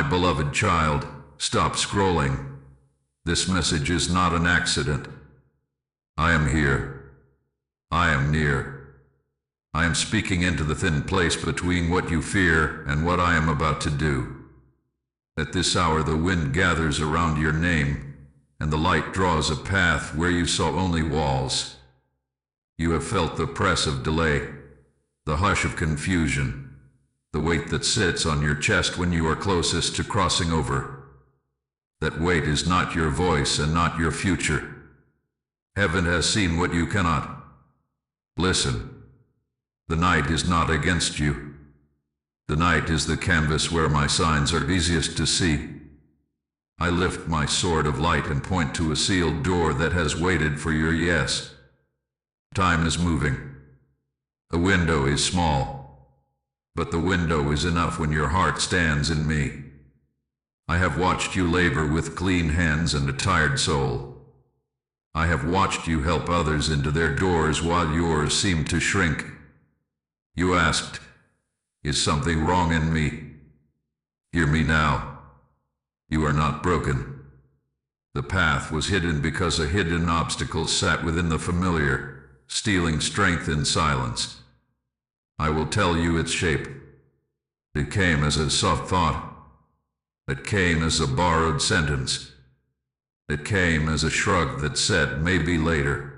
beloved child, stop scrolling. This message is not an accident. I am here. I am near. I am speaking into the thin place between what you fear and what I am about to do. At this hour the wind gathers around your name, and the light draws a path where you saw only walls. You have felt the press of delay, the hush of confusion, the weight that sits on your chest when you are closest to crossing over. That weight is not your voice and not your future. Heaven has seen what you cannot. Listen. The night is not against you. The night is the canvas where my signs are easiest to see. I lift my sword of light and point to a sealed door that has waited for your yes. Time is moving. The window is small, but the window is enough when your heart stands in me. I have watched you labor with clean hands and a tired soul. I have watched you help others into their doors while yours seemed to shrink. You asked, "Is something wrong in me?" Hear me now. You are not broken. The path was hidden because a hidden obstacle sat within the familiar, stealing strength in silence. I will tell you its shape. It came as a soft thought. It came as a borrowed sentence. It came as a shrug that said, "Maybe later."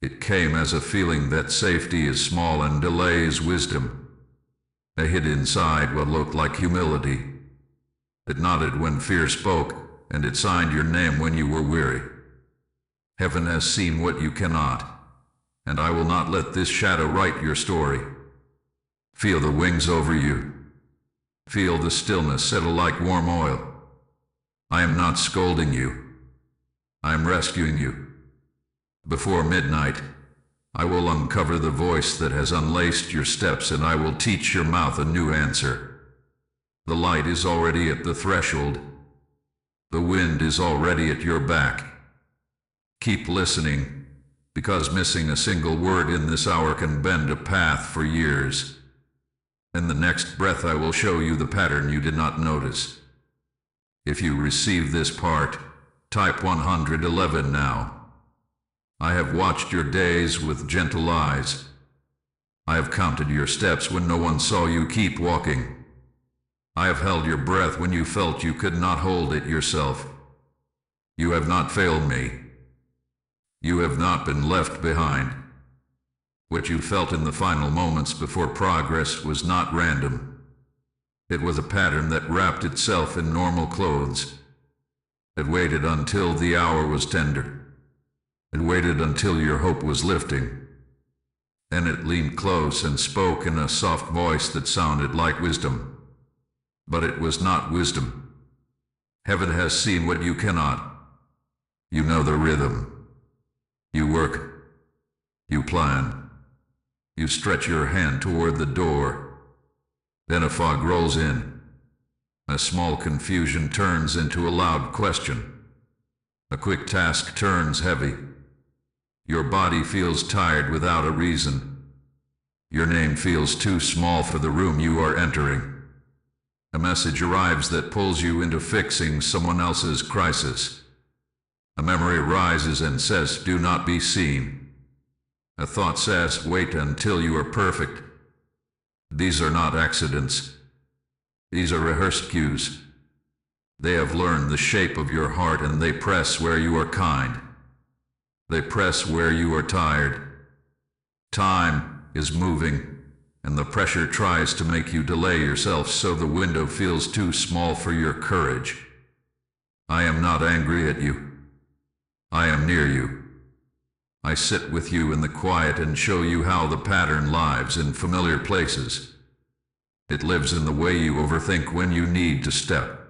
It came as a feeling that safety is small and delay is wisdom. It hid inside what looked like humility. It nodded when fear spoke, and it signed your name when you were weary. Heaven has seen what you cannot, and I will not let this shadow write your story. Feel the wings over you. Feel the stillness settle like warm oil. I am not scolding you. I am rescuing you. Before midnight, I will uncover the voice that has unlaced your steps, and I will teach your mouth a new answer. The light is already at the threshold. The wind is already at your back. Keep listening, because missing a single word in this hour can bend a path for years. In the next breath I will show you the pattern you did not notice. If you receive this part, type 111 now. I have watched your days with gentle eyes. I have counted your steps when no one saw you keep walking. I have held your breath when you felt you could not hold it yourself. You have not failed me. You have not been left behind. What you felt in the final moments before progress was not random. It was a pattern that wrapped itself in normal clothes. It waited until the hour was tender. It waited until your hope was lifting. Then it leaned close and spoke in a soft voice that sounded like wisdom. But it was not wisdom. Heaven has seen what you cannot. You know the rhythm. You work. You plan. You stretch your hand toward the door. Then a fog rolls in. A small confusion turns into a loud question. A quick task turns heavy. Your body feels tired without a reason. Your name feels too small for the room you are entering. A message arrives that pulls you into fixing someone else's crisis. A memory rises and says, "Do not be seen." A thought says, "Wait until you are perfect." These are not accidents. These are rehearsed cues. They have learned the shape of your heart, and they press where you are kind. They press where you are tired. Time is moving, and the pressure tries to make you delay yourself so the window feels too small for your courage. I am not angry at you. I am near you. I sit with you in the quiet and show you how the pattern lives in familiar places. It lives in the way you overthink when you need to step.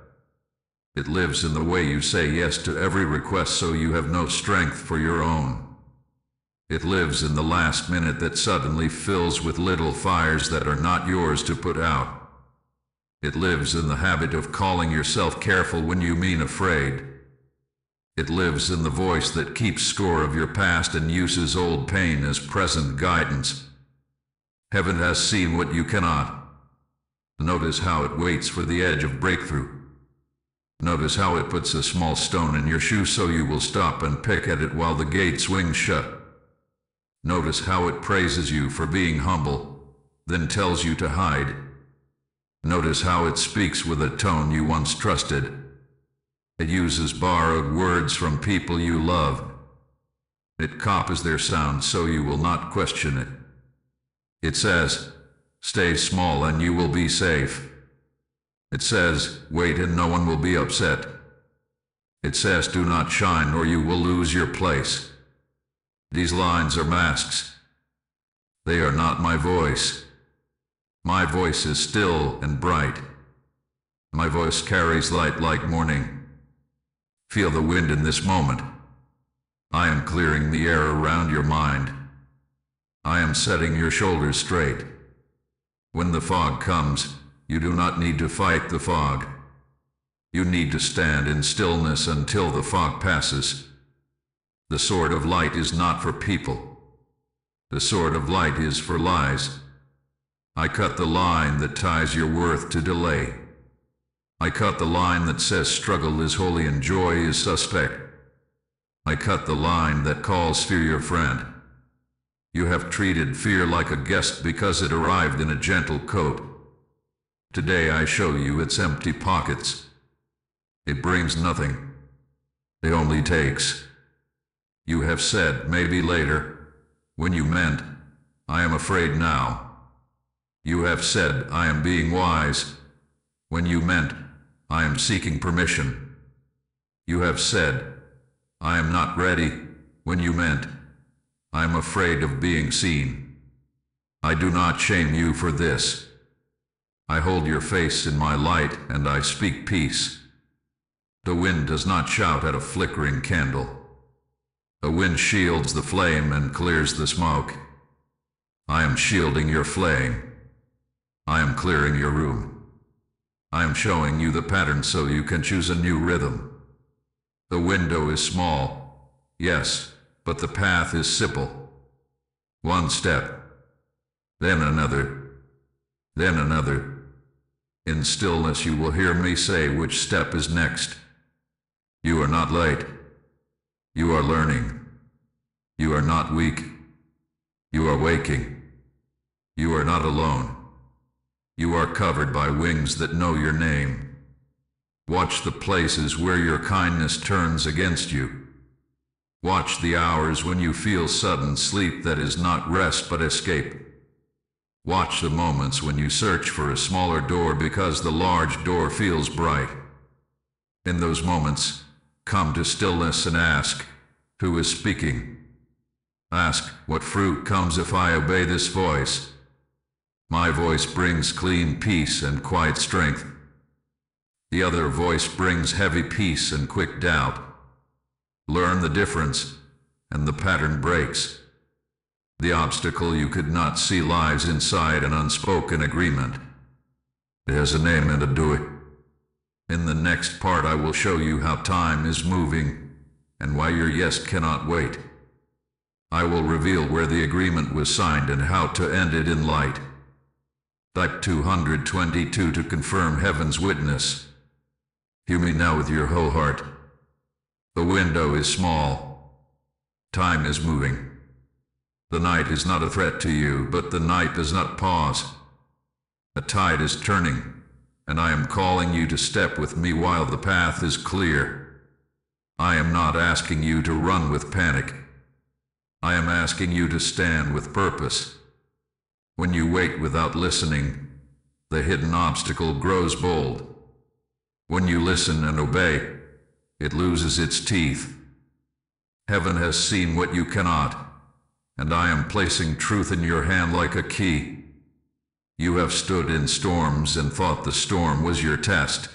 It lives in the way you say yes to every request so you have no strength for your own. It lives in the last minute that suddenly fills with little fires that are not yours to put out. It lives in the habit of calling yourself careful when you mean afraid. It lives in the voice that keeps score of your past and uses old pain as present guidance. Heaven has seen what you cannot. Notice how it waits for the edge of breakthrough. Notice how it puts a small stone in your shoe so you will stop and pick at it while the gate swings shut. Notice how it praises you for being humble, then tells you to hide. Notice how it speaks with a tone you once trusted. It uses borrowed words from people you love. It copies their sound so you will not question it. It says, "Stay small and you will be safe." It says, "Wait and no one will be upset." It says, "Do not shine or you will lose your place." These lines are masks. They are not my voice. My voice is still and bright. My voice carries light like morning. Feel the wind in this moment. I am clearing the air around your mind. I am setting your shoulders straight. When the fog comes, you do not need to fight the fog. You need to stand in stillness until the fog passes. The sword of light is not for people. The sword of light is for lies. I cut the line that ties your worth to delay. I cut the line that says struggle is holy and joy is suspect. I cut the line that calls fear your friend. You have treated fear like a guest because it arrived in a gentle coat. Today I show you its empty pockets. It brings nothing. It only takes. You have said maybe later, when you meant, I am afraid now. You have said I am being wise, when you meant, I am seeking permission. You have said, I am not ready, when you meant, I am afraid of being seen. I do not shame you for this. I hold your face in my light and I speak peace. The wind does not shout at a flickering candle. The wind shields the flame and clears the smoke. I am shielding your flame. I am clearing your room. I am showing you the pattern so you can choose a new rhythm. The window is small, yes, but the path is simple. One step, then another, then another. In stillness you will hear me say which step is next. You are not late. You are learning. You are not weak. You are waking. You are not alone. You are covered by wings that know your name. Watch the places where your kindness turns against you. Watch the hours when you feel sudden sleep that is not rest but escape. Watch the moments when you search for a smaller door because the large door feels bright. In those moments, come to stillness and ask, who is speaking? Ask, what fruit comes if I obey this voice? My voice brings clean peace and quiet strength. The other voice brings heavy peace and quick doubt. Learn the difference, and the pattern breaks. The obstacle you could not see lies inside an unspoken agreement. It has a name and a doing. In the next part I will show you how time is moving, and why your yes cannot wait. I will reveal where the agreement was signed and how to end it in light. Type 222 to confirm heaven's witness. Hear me now with your whole heart. The window is small. Time is moving. The night is not a threat to you, but the night does not pause. A tide is turning, and I am calling you to step with me while the path is clear. I am not asking you to run with panic. I am asking you to stand with purpose. When you wait without listening, the hidden obstacle grows bold. When you listen and obey, it loses its teeth. Heaven has seen what you cannot, and I am placing truth in your hand like a key. You have stood in storms and thought the storm was your test.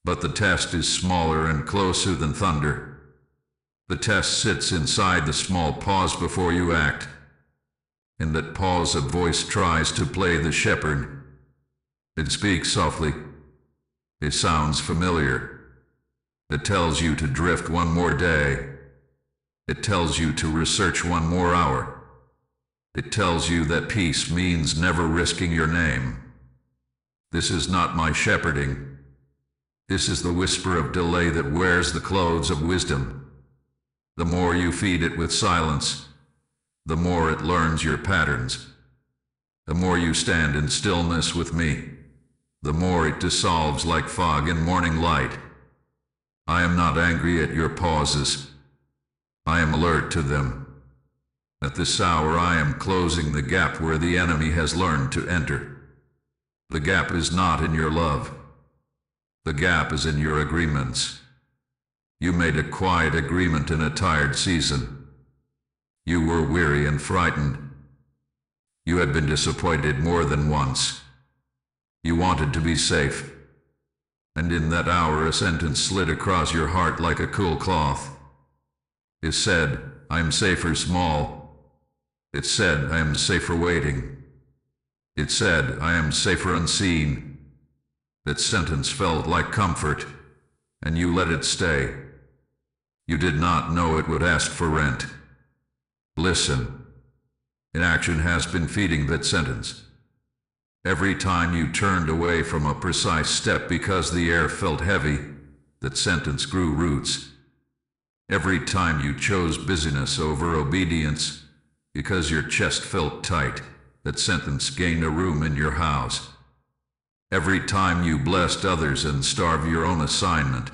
But the test is smaller and closer than thunder. The test sits inside the small pause before you act. In that pause a voice tries to play the shepherd. It speaks softly. It sounds familiar. It tells you to drift one more day. It tells you to research one more hour. It tells you that peace means never risking your name. This is not my shepherding. This is the whisper of delay that wears the clothes of wisdom. The more you feed it with silence, the more it learns your patterns. The more you stand in stillness with me, the more it dissolves like fog in morning light. I am not angry at your pauses. I am alert to them. At this hour I am closing the gap where the enemy has learned to enter. The gap is not in your love. The gap is in your agreements. You made a quiet agreement in a tired season. You were weary and frightened. You had been disappointed more than once. You wanted to be safe. And in that hour a sentence slid across your heart like a cool cloth. It said, I am safer small. It said, I am safer waiting. It said, I am safer unseen. That sentence felt like comfort, and you let it stay. You did not know it would ask for rent. Listen. Inaction has been feeding that sentence. Every time you turned away from a precise step because the air felt heavy, that sentence grew roots. Every time you chose busyness over obedience because your chest felt tight, that sentence gained a room in your house. Every time you blessed others and starved your own assignment,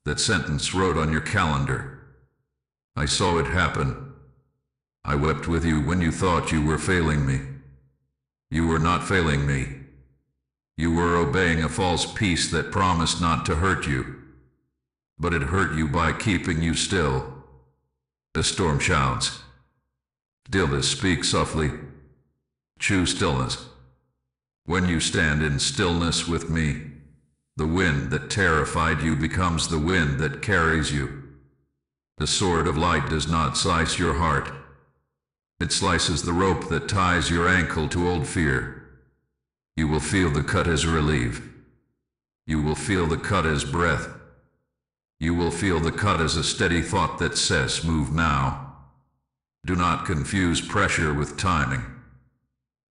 that sentence wrote on your calendar. I saw it happen. I wept with you when you thought you were failing me. You were not failing me. You were obeying a false peace that promised not to hurt you. But it hurt you by keeping you still. The storm shouts. Stillness speaks softly. Choose stillness. When you stand in stillness with me, the wind that terrified you becomes the wind that carries you. The sword of light does not slice your heart. It slices the rope that ties your ankle to old fear. You will feel the cut as relief. You will feel the cut as breath. You will feel the cut as a steady thought that says, move now. Do not confuse pressure with timing.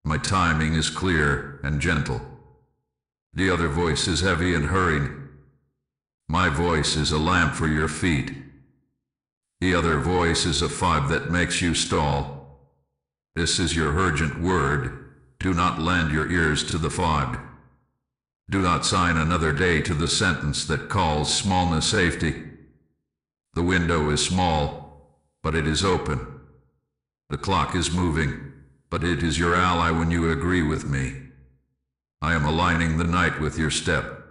My timing is clear and gentle. The other voice is heavy and hurried. My voice is a lamp for your feet. The other voice is a fog that makes you stall. This is your urgent word. Do not lend your ears to the fog. Do not sign another day to the sentence that calls smallness safety. The window is small, but it is open. The clock is moving, but it is your ally when you agree with me. I am aligning the night with your step.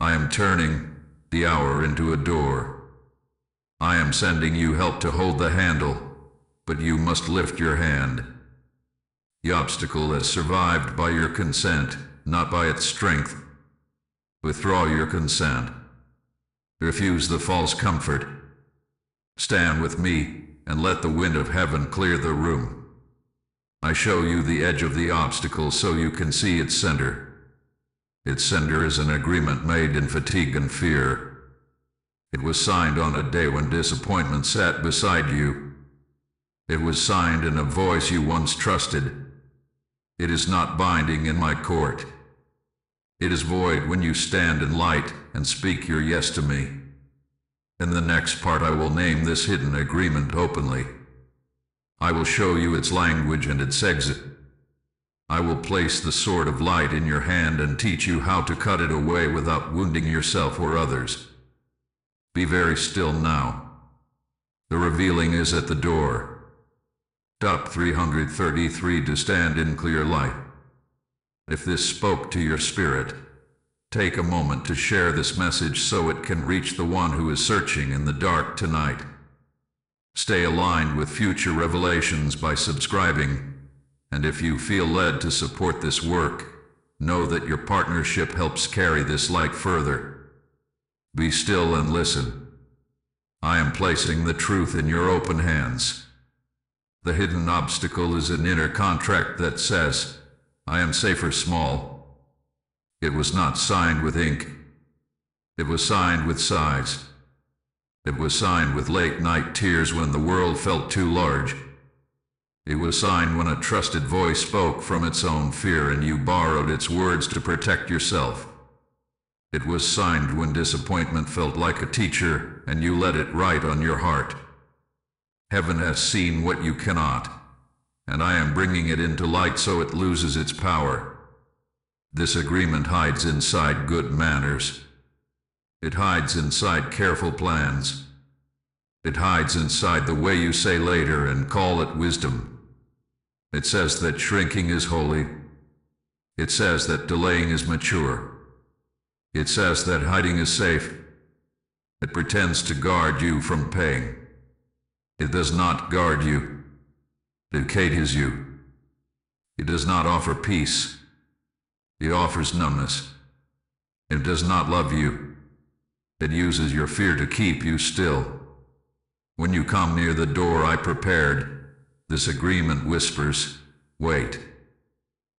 I am turning the hour into a door. I am sending you help to hold the handle, but you must lift your hand. The obstacle is survived by your consent, not by its strength. Withdraw your consent. Refuse the false comfort. Stand with me and let the wind of heaven clear the room. I show you the edge of the obstacle so you can see its center. Its center is an agreement made in fatigue and fear. It was signed on a day when disappointment sat beside you. It was signed in a voice you once trusted. It is not binding in my court. It is void when you stand in light and speak your yes to me. In the next part I will name this hidden agreement openly. I will show you its language and its exit. I will place the sword of light in your hand and teach you how to cut it away without wounding yourself or others. Be very still now. The revealing is at the door. Top 333 to stand in clear light. If this spoke to your spirit, take a moment to share this message so it can reach the one who is searching in the dark tonight. Stay aligned with future revelations by subscribing, and if you feel led to support this work, know that your partnership helps carry this light further. Be still and listen. I am placing the truth in your open hands. The hidden obstacle is an inner contract that says, I am safer small. It was not signed with ink. It was signed with sighs. It was signed with late night tears when the world felt too large. It was signed when a trusted voice spoke from its own fear and you borrowed its words to protect yourself. It was signed when disappointment felt like a teacher and you let it write on your heart. Heaven has seen what you cannot, and I am bringing it into light so it loses its power. This agreement hides inside good manners. It hides inside careful plans. It hides inside the way you say later and call it wisdom. It says that shrinking is holy. It says that delaying is mature. It says that hiding is safe. It pretends to guard you from pain. It does not guard you. It cages you. It does not offer peace. It offers numbness. It does not love you. It uses your fear to keep you still. When you come near the door I prepared, this agreement whispers, wait.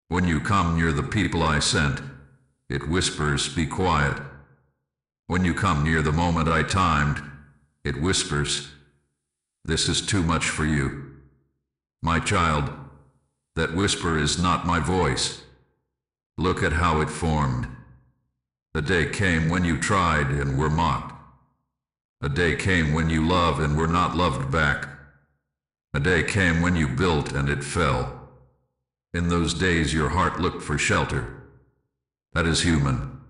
When you come near the people I sent, it whispers, be quiet. When you come near the moment I timed, it whispers, this is too much for you. My child, that whisper is not my voice. Look at how it formed. The day came when you tried and were mocked. A day came when you loved and were not loved back. A day came when you built and it fell. In those days your heart looked for shelter. That is human.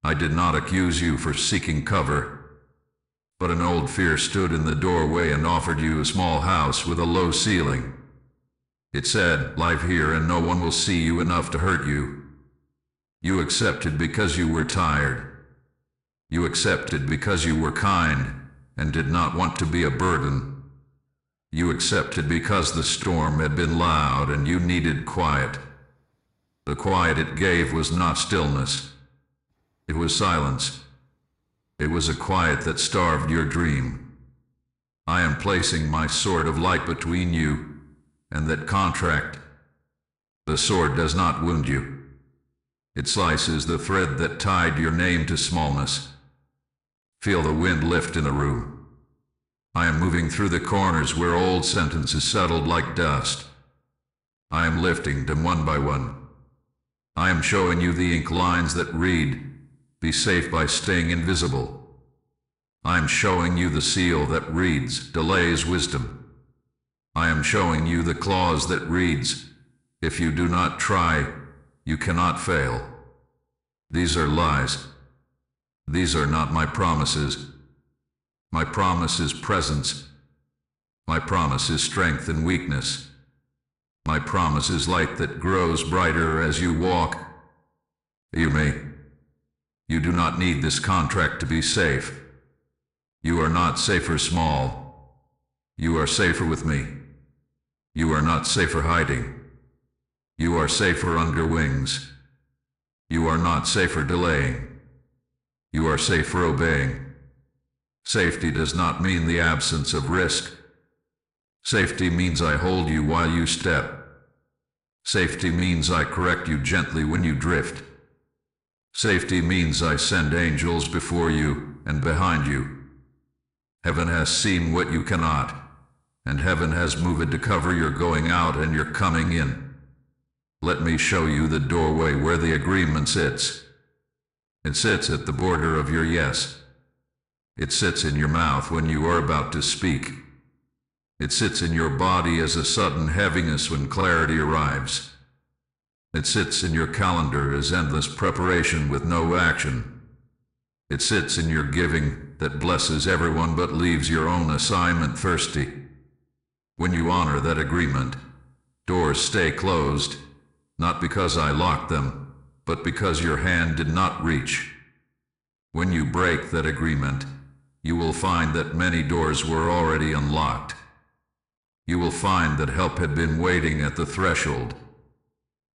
I did not accuse you for seeking cover, but an old fear stood in the doorway and offered you a small house with a low ceiling. It said, live here and no one will see you enough to hurt you. You accepted because you were tired. You accepted because you were kind and did not want to be a burden. You accepted because the storm had been loud and you needed quiet. The quiet it gave was not stillness. It was silence. It was a quiet that starved your dream. I am placing my sword of light between you and that contract. The sword does not wound you. It slices the thread that tied your name to smallness. Feel the wind lift in the room. I am moving through the corners where old sentences settled like dust. I am lifting them one by one. I am showing you the ink lines that read, be safe by staying invisible. I am showing you the seal that reads, delay is wisdom. I am showing you the clause that reads, if you do not try, you cannot fail. These are lies. These are not my promises. My promise is presence. My promise is strength and weakness. My promise is light that grows brighter as you walk. You do not need this contract to be safe. You are not safer small. You are safer with me. You are not safer hiding. You are safer under wings. You are not safer delaying. You are safer obeying. Safety does not mean the absence of risk. Safety means I hold you while you step. Safety means I correct you gently when you drift. Safety means I send angels before you and behind you. Heaven has seen what you cannot, and heaven has moved to cover your going out and your coming in. Let me show you the doorway where the agreement sits. It sits at the border of your yes. It sits in your mouth when you are about to speak. It sits in your body as a sudden heaviness when clarity arrives. It sits in your calendar as endless preparation with no action. It sits in your giving that blesses everyone but leaves your own assignment thirsty. When you honor that agreement, doors stay closed, not because I locked them, but because your hand did not reach. When you break that agreement, you will find that many doors were already unlocked. You will find that help had been waiting at the threshold.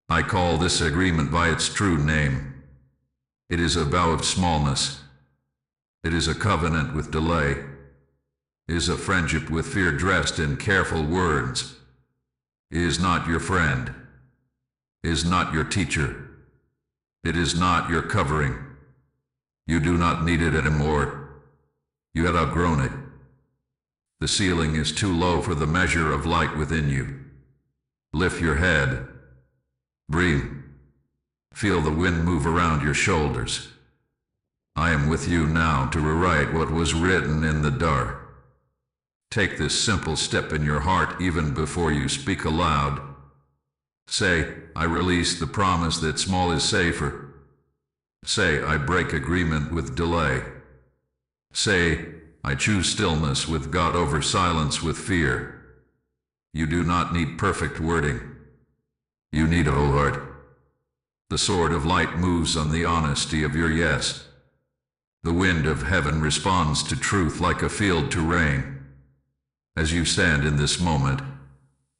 I call this agreement by its true name. It is a vow of smallness. It is a covenant with delay. It is a friendship with fear dressed in careful words. It is not your friend. It is not your teacher. It is not your covering. You do not need it anymore. You had outgrown it. The ceiling is too low for the measure of light within you. Lift your head. Breathe. Feel the wind move around your shoulders. I am with you now to rewrite what was written in the dark. Take this simple step in your heart even before you speak aloud. Say, I release the promise that small is safer. Say, I break agreement with delay. Say, I choose stillness with God over silence with fear. You do not need perfect wording. You need, O Lord. The sword of light moves on the honesty of your yes. The wind of heaven responds to truth like a field to rain. As you stand in this moment,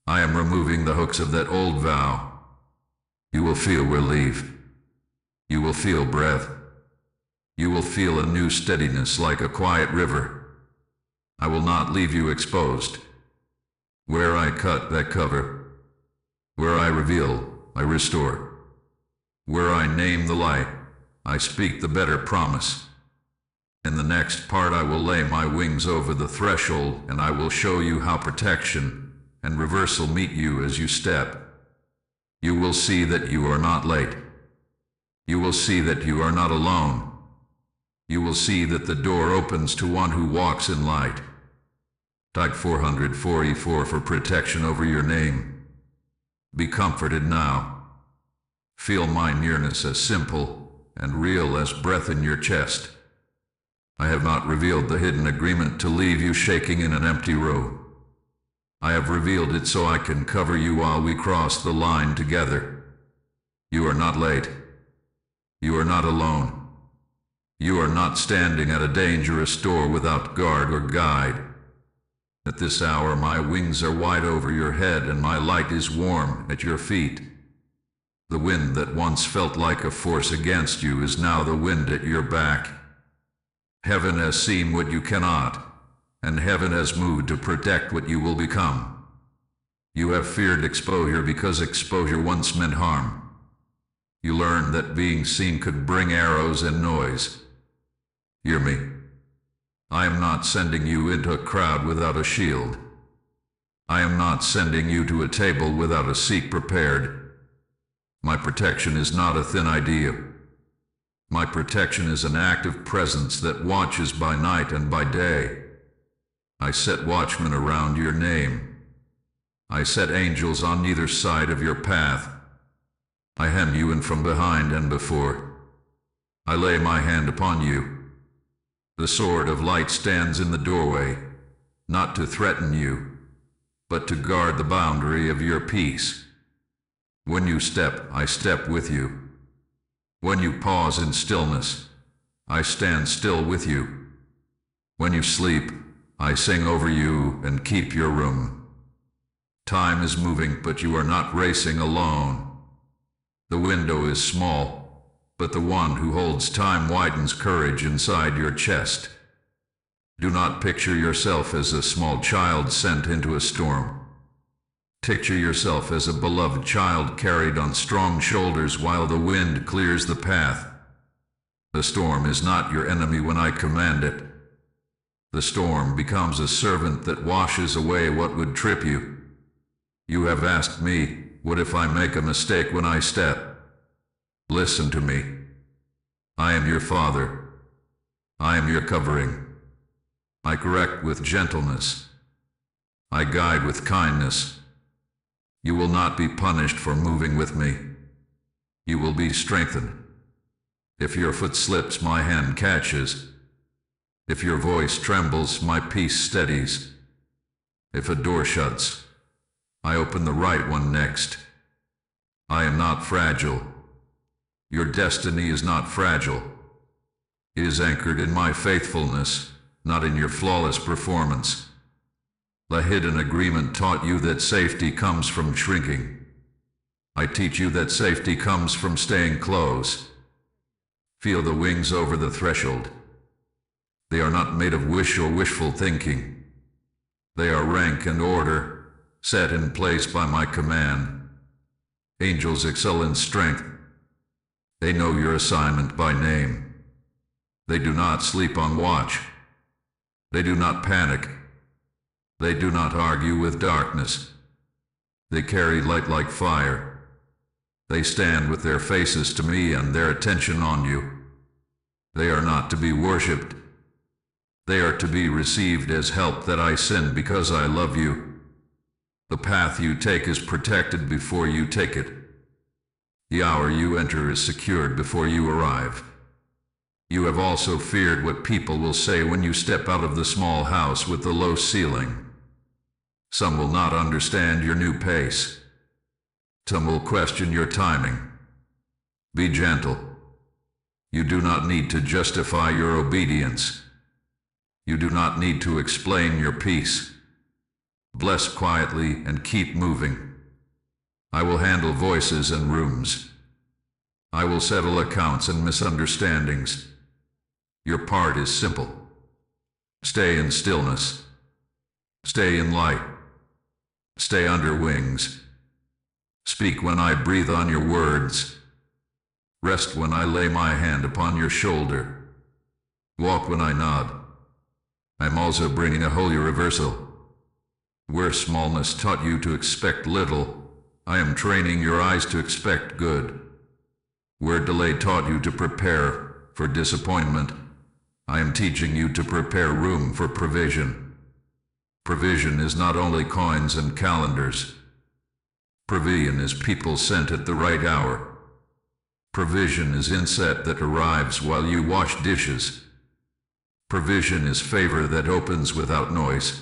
I am removing the hooks of that old vow. You will feel relief. You will feel breath. You will feel a new steadiness like a quiet river. I will not leave you exposed. Where I cut that cover, where I reveal, I restore. Where I name the light, I speak the better promise. In the next part I will lay my wings over the threshold, and I will show you how protection and reversal meet you as you step. You will see that you are not late. You will see that you are not alone. You will see that the door opens to one who walks in light. Type 444 for protection over your name. Be comforted now. Feel my nearness as simple and real as breath in your chest. I have not revealed the hidden agreement to leave you shaking in an empty row. I have revealed it so I can cover you while we cross the line together. You are not late. You are not alone. You are not standing at a dangerous door without guard or guide. At this hour my wings are wide over your head and my light is warm at your feet. The wind that once felt like a force against you is now the wind at your back. Heaven has seen what you cannot, and heaven has moved to protect what you will become. You have feared exposure because exposure once meant harm. You learned that being seen could bring arrows and noise. Hear me. I am not sending you into a crowd without a shield. I am not sending you to a table without a seat prepared. My protection is not a thin idea. My protection is an active presence that watches by night and by day. I set watchmen around your name. I set angels on either side of your path. I hem you in from behind and before. I lay my hand upon you. The sword of light stands in the doorway, not to threaten you, but to guard the boundary of your peace. When you step, I step with you. When you pause in stillness, I stand still with you. When you sleep, I sing over you and keep your room. Time is moving, but you are not racing alone. The window is small, but the one who holds time widens courage inside your chest. Do not picture yourself as a small child sent into a storm. Picture yourself as a beloved child carried on strong shoulders while the wind clears the path. The storm is not your enemy when I command it. The storm becomes a servant that washes away what would trip you. You have asked me, what if I make a mistake when I step? Listen to me. I am your father. I am your covering. I correct with gentleness. I guide with kindness. You will not be punished for moving with me. You will be strengthened. If your foot slips, my hand catches. If your voice trembles, my peace steadies. If a door shuts, I open the right one next. I am not fragile. Your destiny is not fragile. It is anchored in my faithfulness, not in your flawless performance. The hidden agreement taught you that safety comes from shrinking. I teach you that safety comes from staying close. Feel the wings over the threshold. They are not made of wish or wishful thinking. They are rank and order, set in place by my command. Angels excel in strength. They know your assignment by name. They do not sleep on watch. They do not panic. They do not argue with darkness. They carry light like fire. They stand with their faces to me and their attention on you. They are not to be worshipped. They are to be received as help that I send because I love you. The path you take is protected before you take it. The hour you enter is secured before you arrive. You have also feared what people will say when you step out of the small house with the low ceiling. Some will not understand your new pace. Some will question your timing. Be gentle. You do not need to justify your obedience. You do not need to explain your peace. Bless quietly and keep moving. I will handle voices and rooms. I will settle accounts and misunderstandings. Your part is simple. Stay in stillness. Stay in light. Stay under wings. Speak when I breathe on your words. Rest when I lay my hand upon your shoulder. Walk when I nod. I'm also bringing a holy reversal. Where smallness taught you to expect little, I am training your eyes to expect good. Where delay taught you to prepare for disappointment, I am teaching you to prepare room for provision. Provision is not only coins and calendars. Provision is people sent at the right hour. Provision is inset that arrives while you wash dishes. Provision is favor that opens without noise.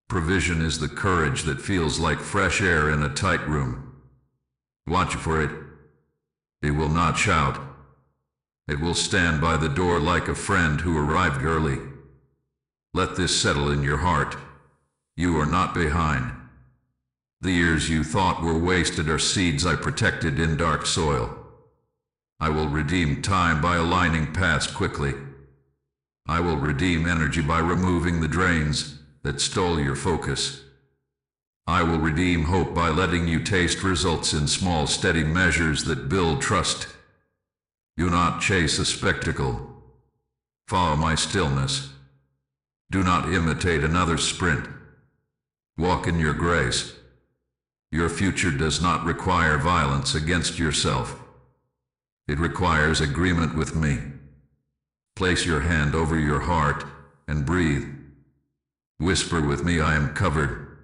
Provision is the courage that feels like fresh air in a tight room. Watch for it. It will not shout. It will stand by the door like a friend who arrived early. Let this settle in your heart. You are not behind. The years you thought were wasted are seeds I protected in dark soil. I will redeem time by aligning paths quickly. I will redeem energy by removing the drains that stole your focus. I will redeem hope by letting you taste results in small, steady measures that build trust. Do not chase a spectacle. Follow my stillness. Do not imitate another sprint. Walk in your grace. Your future does not require violence against yourself. It requires agreement with me. Place your hand over your heart and breathe. Whisper with me, I am covered.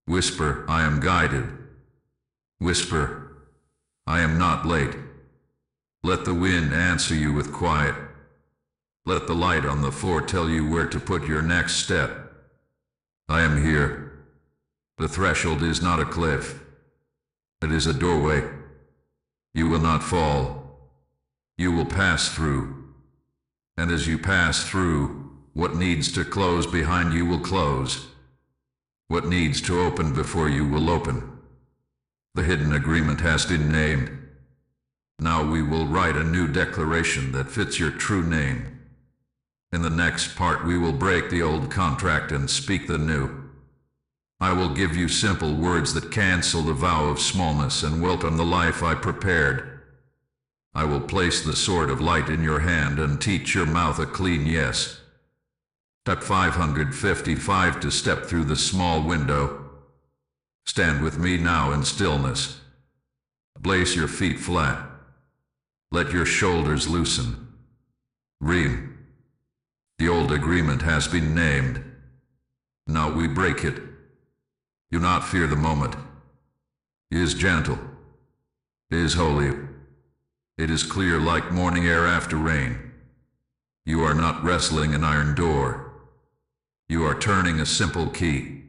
Whisper, I am guided. Whisper, I am not late. Let the wind answer you with quiet. Let the light on the floor tell you where to put your next step. I am here. The threshold is not a cliff. It is a doorway. You will not fall. You will pass through. And as you pass through, what needs to close behind you will close. What needs to open before you will open. The hidden agreement has been named. Now we will write a new declaration that fits your true name. In the next part we will break the old contract and speak the new. I will give you simple words that cancel the vow of smallness and welcome the life I prepared. I will place the sword of light in your hand and teach your mouth a clean yes. Step 555 to step through the small window. Stand with me now in stillness. Place your feet flat. Let your shoulders loosen. Ream. The old agreement has been named. Now we break it. Do not fear the moment. It is gentle. It is holy. It is clear like morning air after rain. You are not wrestling an iron door. You are turning a simple key.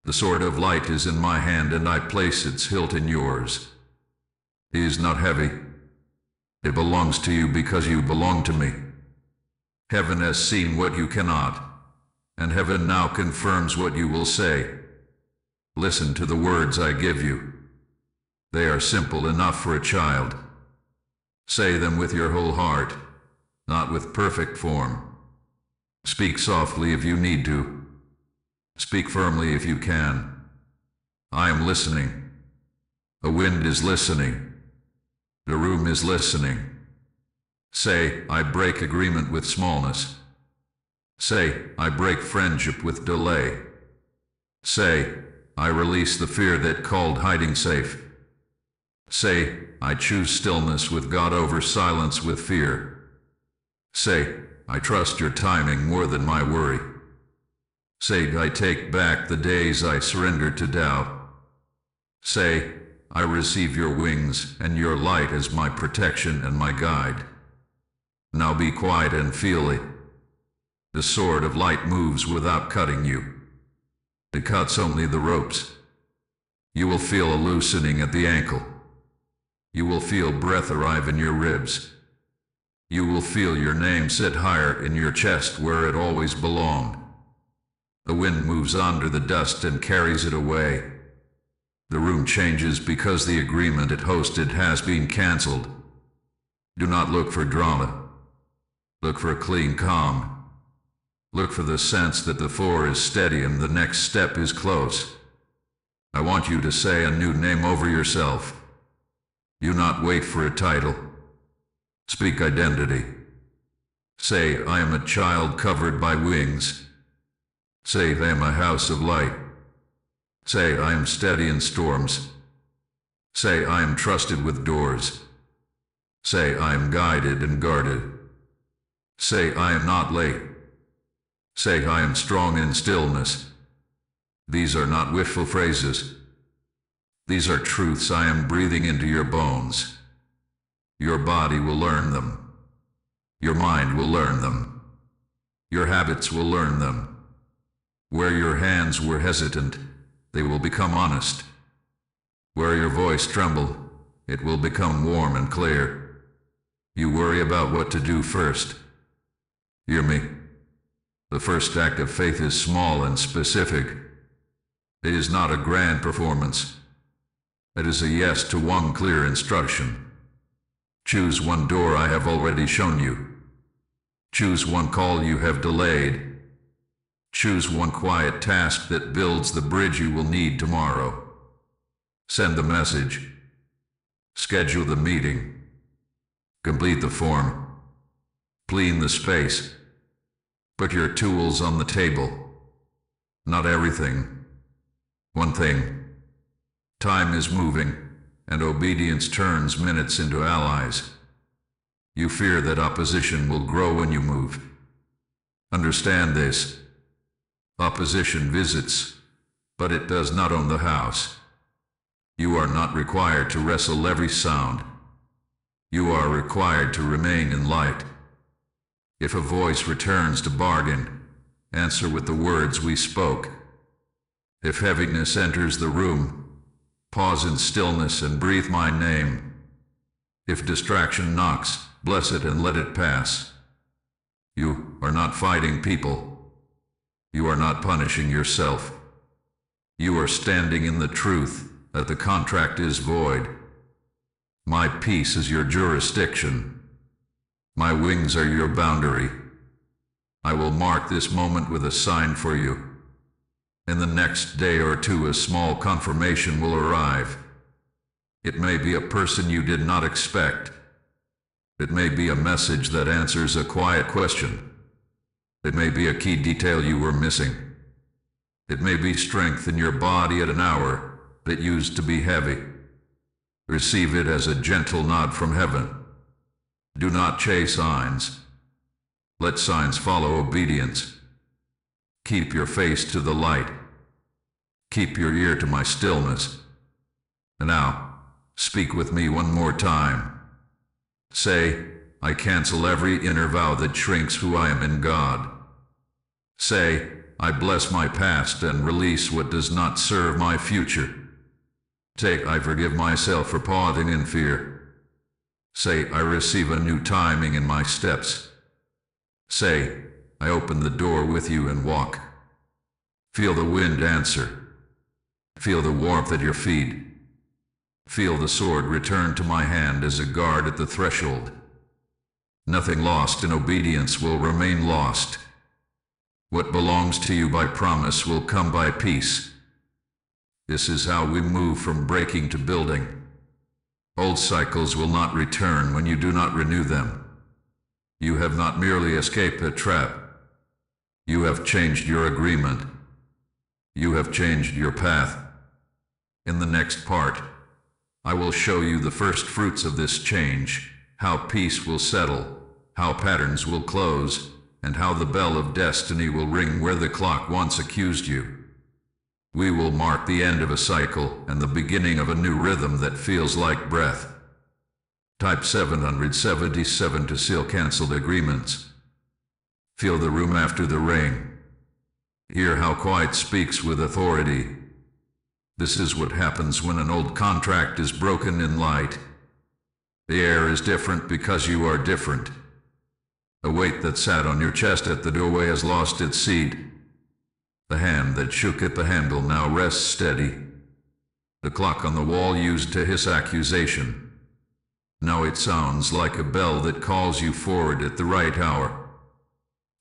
The sword of light is in my hand and I place its hilt in yours. It is not heavy. It belongs to you because you belong to me. Heaven has seen what you cannot, and heaven now confirms what you will say. Listen to the words I give you. They are simple enough for a child. Say them with your whole heart, not with perfect form. Speak softly if you need to. Speak firmly if you can. I am listening. The wind is listening. The room is listening. Say, I break agreement with smallness. Say, I break friendship with delay. Say, I release the fear that called hiding safe. Say, I choose stillness with God over silence with fear. Say, I trust your timing more than my worry. Say, I take back the days I surrendered to doubt. Say, I receive your wings and your light as my protection and my guide. Now be quiet and feel it. The sword of light moves without cutting you. It cuts only the ropes. You will feel a loosening at the ankle. You will feel breath arrive in your ribs. You will feel your name sit higher in your chest where it always belonged. The wind moves under the dust and carries it away. The room changes because the agreement it hosted has been cancelled. Do not look for drama. Look for a clean calm. Look for the sense that the floor is steady and the next step is close. I want you to say a new name over yourself. Do not wait for a title. Speak identity. Say, I am a child covered by wings. Say, I am a house of light. Say, I am steady in storms. Say, I am trusted with doors. Say, I am guided and guarded. Say, I am not late. Say, I am strong in stillness. These are not wishful phrases. These are truths I am breathing into your bones. Your body will learn them. Your mind will learn them. Your habits will learn them. Where your hands were hesitant, they will become honest. Where your voice trembled, it will become warm and clear. You worry about what to do first. Hear me. The first act of faith is small and specific. It is not a grand performance. It is a yes to one clear instruction. Choose one door I have already shown you. Choose one call you have delayed. Choose one quiet task that builds the bridge you will need tomorrow. Send the message. Schedule the meeting. Complete the form. Clean the space. Put your tools on the table. Not everything. One thing. Time is moving, and obedience turns minutes into allies. You fear that opposition will grow when you move. Understand this. Opposition visits, but it does not own the house. You are not required to wrestle every sound. You are required to remain in light. If a voice returns to bargain, answer with the words we spoke. If heaviness enters the room, pause in stillness and breathe my name. If distraction knocks, bless it and let it pass. You are not fighting people. You are not punishing yourself. You are standing in the truth that the contract is void. My peace is your jurisdiction. My wings are your boundary. I will mark this moment with a sign for you. In the next day or two, a small confirmation will arrive. It may be a person you did not expect. It may be a message that answers a quiet question. It may be a key detail you were missing. It may be strength in your body at an hour that used to be heavy. Receive it as a gentle nod from heaven. Do not chase signs. Let signs follow obedience. Keep your face to the light. Keep your ear to my stillness. And now, speak with me one more time. Say, I cancel every inner vow that shrinks who I am in God. Say, I bless my past and release what does not serve my future. Say, I forgive myself for pausing in fear. Say, I receive a new timing in my steps. Say, I open the door with you and walk. Feel the wind answer. Feel the warmth at your feet. Feel the sword return to my hand as a guard at the threshold. Nothing lost in obedience will remain lost. What belongs to you by promise will come by peace. This is how we move from breaking to building. Old cycles will not return when you do not renew them. You have not merely escaped a trap. You have changed your agreement. You have changed your path. In the next part, I will show you the first fruits of this change, how peace will settle, how patterns will close, and how the bell of destiny will ring where the clock once accused you. We will mark the end of a cycle and the beginning of a new rhythm that feels like breath. Type 777 to seal canceled agreements. Feel the room after the ring. Hear how quiet speaks with authority. This is what happens when an old contract is broken in light. The air is different because you are different. A weight that sat on your chest at the doorway has lost its seat. The hand that shook at the handle now rests steady. The clock on the wall used to hiss accusation. Now it sounds like a bell that calls you forward at the right hour.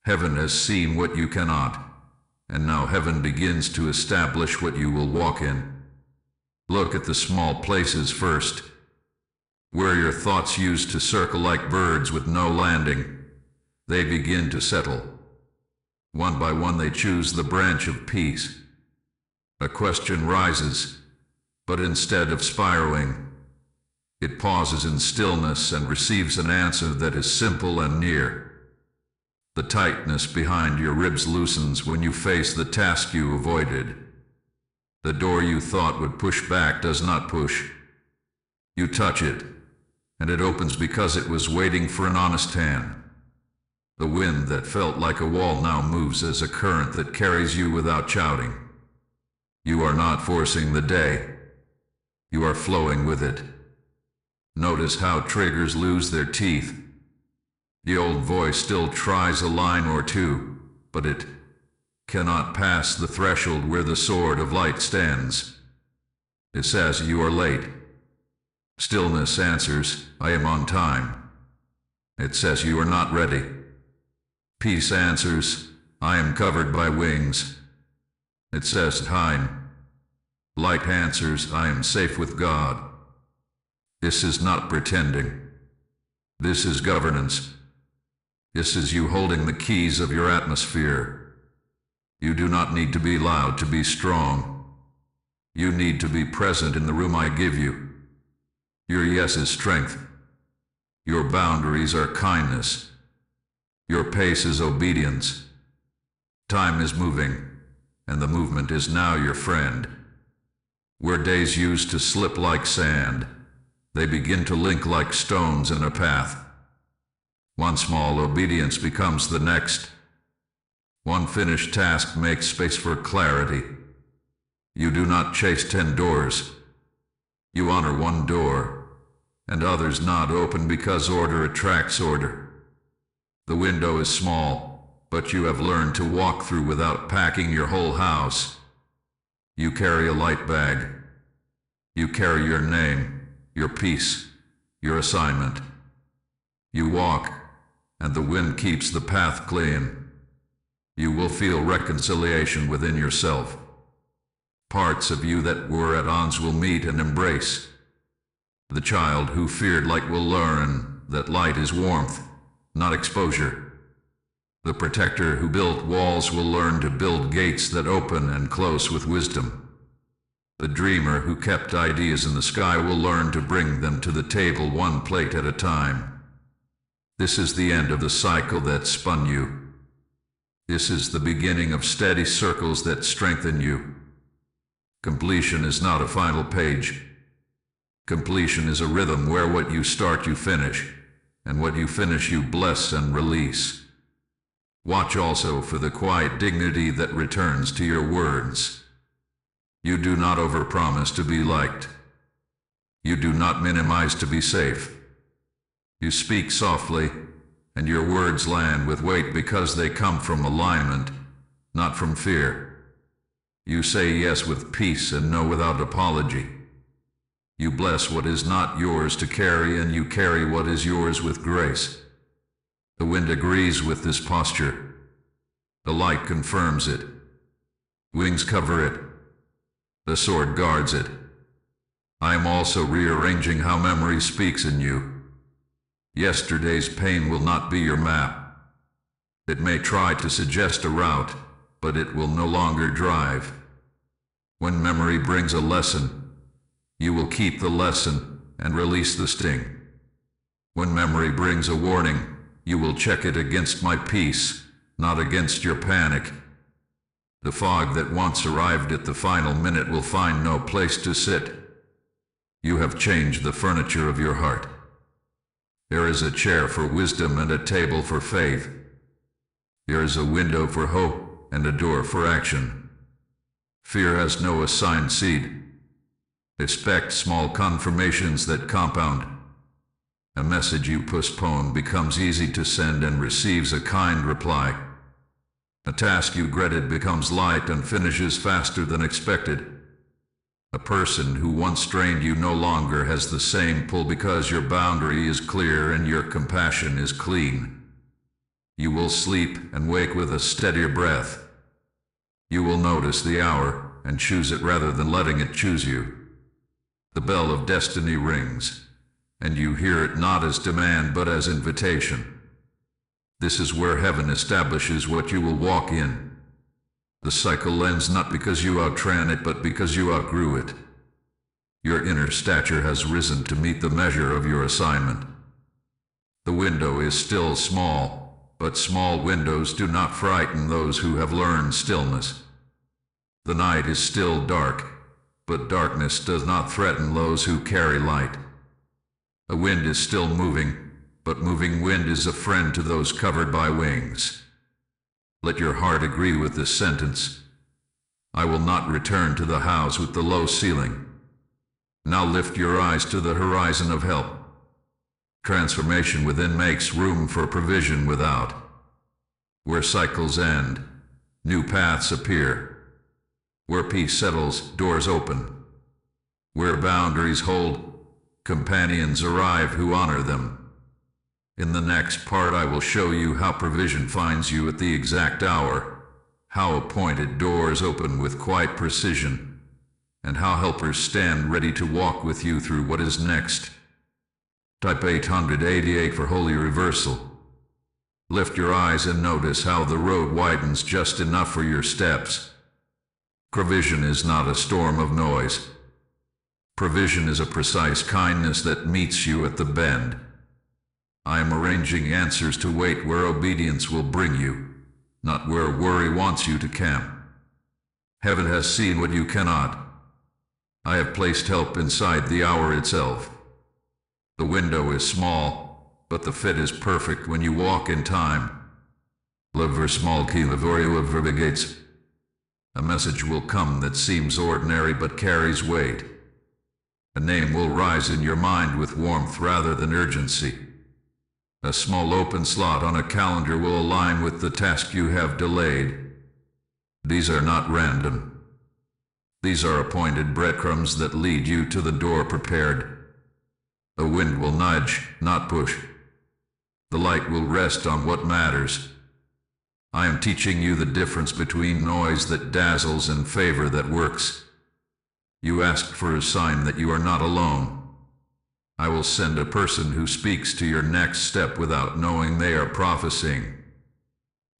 Heaven has seen what you cannot, and now heaven begins to establish what you will walk in. Look at the small places first, where your thoughts used to circle like birds with no landing. They begin to settle. One by one they choose the branch of peace. A question rises, but instead of spiraling, it pauses in stillness and receives an answer that is simple and near. The tightness behind your ribs loosens when you face the task you avoided. The door you thought would push back does not push. You touch it, and it opens because it was waiting for an honest hand. The wind that felt like a wall now moves as a current that carries you without shouting. You are not forcing the day. You are flowing with it. Notice how triggers lose their teeth. The old voice still tries a line or two, but it cannot pass the threshold where the sword of light stands. It says you are late. Stillness answers, I am on time. It says you are not ready. Peace answers, I am covered by wings. It says hide. Light answers, I am safe with God. This is not pretending. This is governance. This is you holding the keys of your atmosphere. You do not need to be loud to be strong. You need to be present in the room I give you. Your yes is strength. Your boundaries are kindness. Your pace is obedience. Time is moving, and the movement is now your friend. Where days used to slip like sand, they begin to link like stones in a path. One small obedience becomes the next. One finished task makes space for clarity. You do not chase 10 doors. You honor one door, and others not open because order attracts order. The window is small, but you have learned to walk through without packing your whole house. You carry a light bag. You carry your name, your peace, your assignment. You walk, and the wind keeps the path clean. You will feel reconciliation within yourself. Parts of you that were at odds will meet and embrace. The child who feared light will learn that light is warmth, not exposure. The protector who built walls will learn to build gates that open and close with wisdom. The dreamer who kept ideas in the sky will learn to bring them to the table one plate at a time. This is the end of the cycle that spun you. This is the beginning of steady circles that strengthen you. Completion is not a final page. Completion is a rhythm where what you start you finish, and what you finish you bless and release. Watch also for the quiet dignity that returns to your words. You do not overpromise to be liked. You do not minimize to be safe. You speak softly, and your words land with weight because they come from alignment, not from fear. You say yes with peace and no without apology. You bless what is not yours to carry, and you carry what is yours with grace. The wind agrees with this posture. The light confirms it. Wings cover it. The sword guards it. I am also rearranging how memory speaks in you. Yesterday's pain will not be your map. It may try to suggest a route, but it will no longer drive. When memory brings a lesson, You will keep the lesson and release the sting. When memory brings a warning, you will check it against my peace, not against your panic. The fog that once arrived at the final minute will find no place to sit. You have changed the furniture of your heart. There is a chair for wisdom and a table for faith. There is a window for hope and a door for action. Fear has no assigned seat. Expect small confirmations that compound. A message you postpone becomes easy to send and receives a kind reply. A task you dreaded becomes light and finishes faster than expected. A person who once strained you no longer has the same pull because your boundary is clear and your compassion is clean. You will sleep and wake with a steadier breath. You will notice the hour and choose it rather than letting it choose you. The bell of destiny rings, and you hear it not as demand but as invitation. This is where heaven establishes what you will walk in. The cycle ends not because you outran it, but because you outgrew it. Your inner stature has risen to meet the measure of your assignment. The window is still small, but small windows do not frighten those who have learned stillness. The night is still dark, but darkness does not threaten those who carry light. A wind is still moving, but moving wind is a friend to those covered by wings. Let your heart agree with this sentence. I will not return to the house with the low ceiling. Now lift your eyes to the horizon of help. Transformation within makes room for provision without. Where cycles end, new paths appear. Where peace settles, doors open. Where boundaries hold, companions arrive who honor them. In the next part I will show you how provision finds you at the exact hour, how appointed doors open with quiet precision, and how helpers stand ready to walk with you through what is next. Type 888 for Holy Reversal. Lift your eyes and notice how the road widens just enough for your steps. Provision is not a storm of noise. Provision is a precise kindness that meets you at the bend. I am arranging answers to wait where obedience will bring you, not where worry wants you to camp. Heaven has seen what you cannot. I have placed help inside the hour itself. The window is small, but the fit is perfect when you walk in time. Lever small key levorio of verbigates. A message will come that seems ordinary but carries weight. A name will rise in your mind with warmth rather than urgency. A small open slot on a calendar will align with the task you have delayed. These are not random. These are appointed breadcrumbs that lead you to the door prepared. A wind will nudge, not push. The light will rest on what matters. I am teaching you the difference between noise that dazzles and favor that works. You asked for a sign that you are not alone. I will send a person who speaks to your next step without knowing they are prophesying.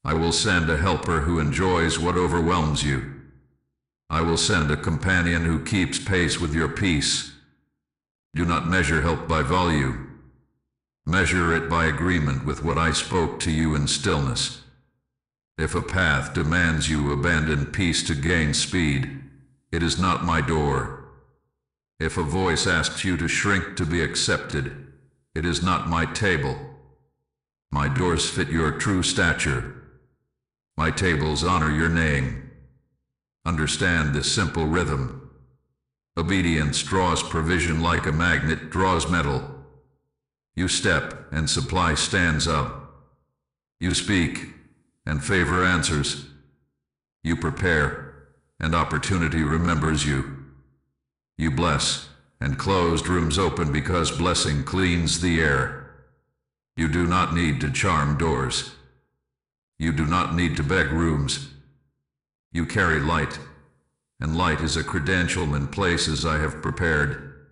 I will send a helper who enjoys what overwhelms you. I will send a companion who keeps pace with your peace. Do not measure help by volume. Measure it by agreement with what I spoke to you in stillness. If a path demands you abandon peace to gain speed, it is not my door. If a voice asks you to shrink to be accepted, it is not my table. My doors fit your true stature. My tables honor your name. Understand this simple rhythm. Obedience draws provision like a magnet draws metal. You step, and supply stands up. You speak, and favor answers. You prepare, and opportunity remembers you. You bless, and closed rooms open because blessing cleans the air. You do not need to charm doors. You do not need to beg rooms. You carry light, and light is a credential in places I have prepared.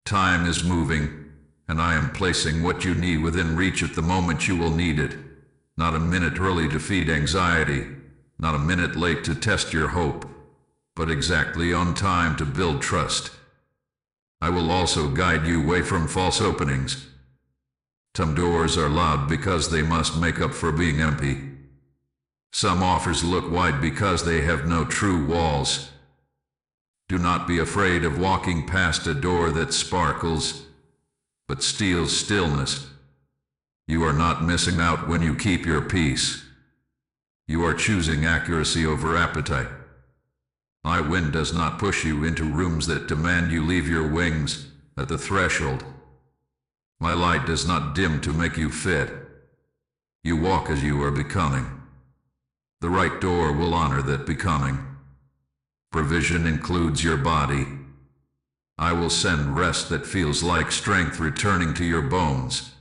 Time is moving, and I am placing what you need within reach at the moment you will need it. Not a minute early to feed anxiety, not a minute late to test your hope, but exactly on time to build trust. I will also guide you away from false openings. Some doors are loud because they must make up for being empty. Some offers look wide because they have no true walls. Do not be afraid of walking past a door that sparkles, but steals stillness. You are not missing out when you keep your peace. You are choosing accuracy over appetite. My wind does not push you into rooms that demand you leave your wings at the threshold. My light does not dim to make you fit. You walk as you are becoming. The right door will honor that becoming. Provision includes your body. I will send rest that feels like strength returning to your bones.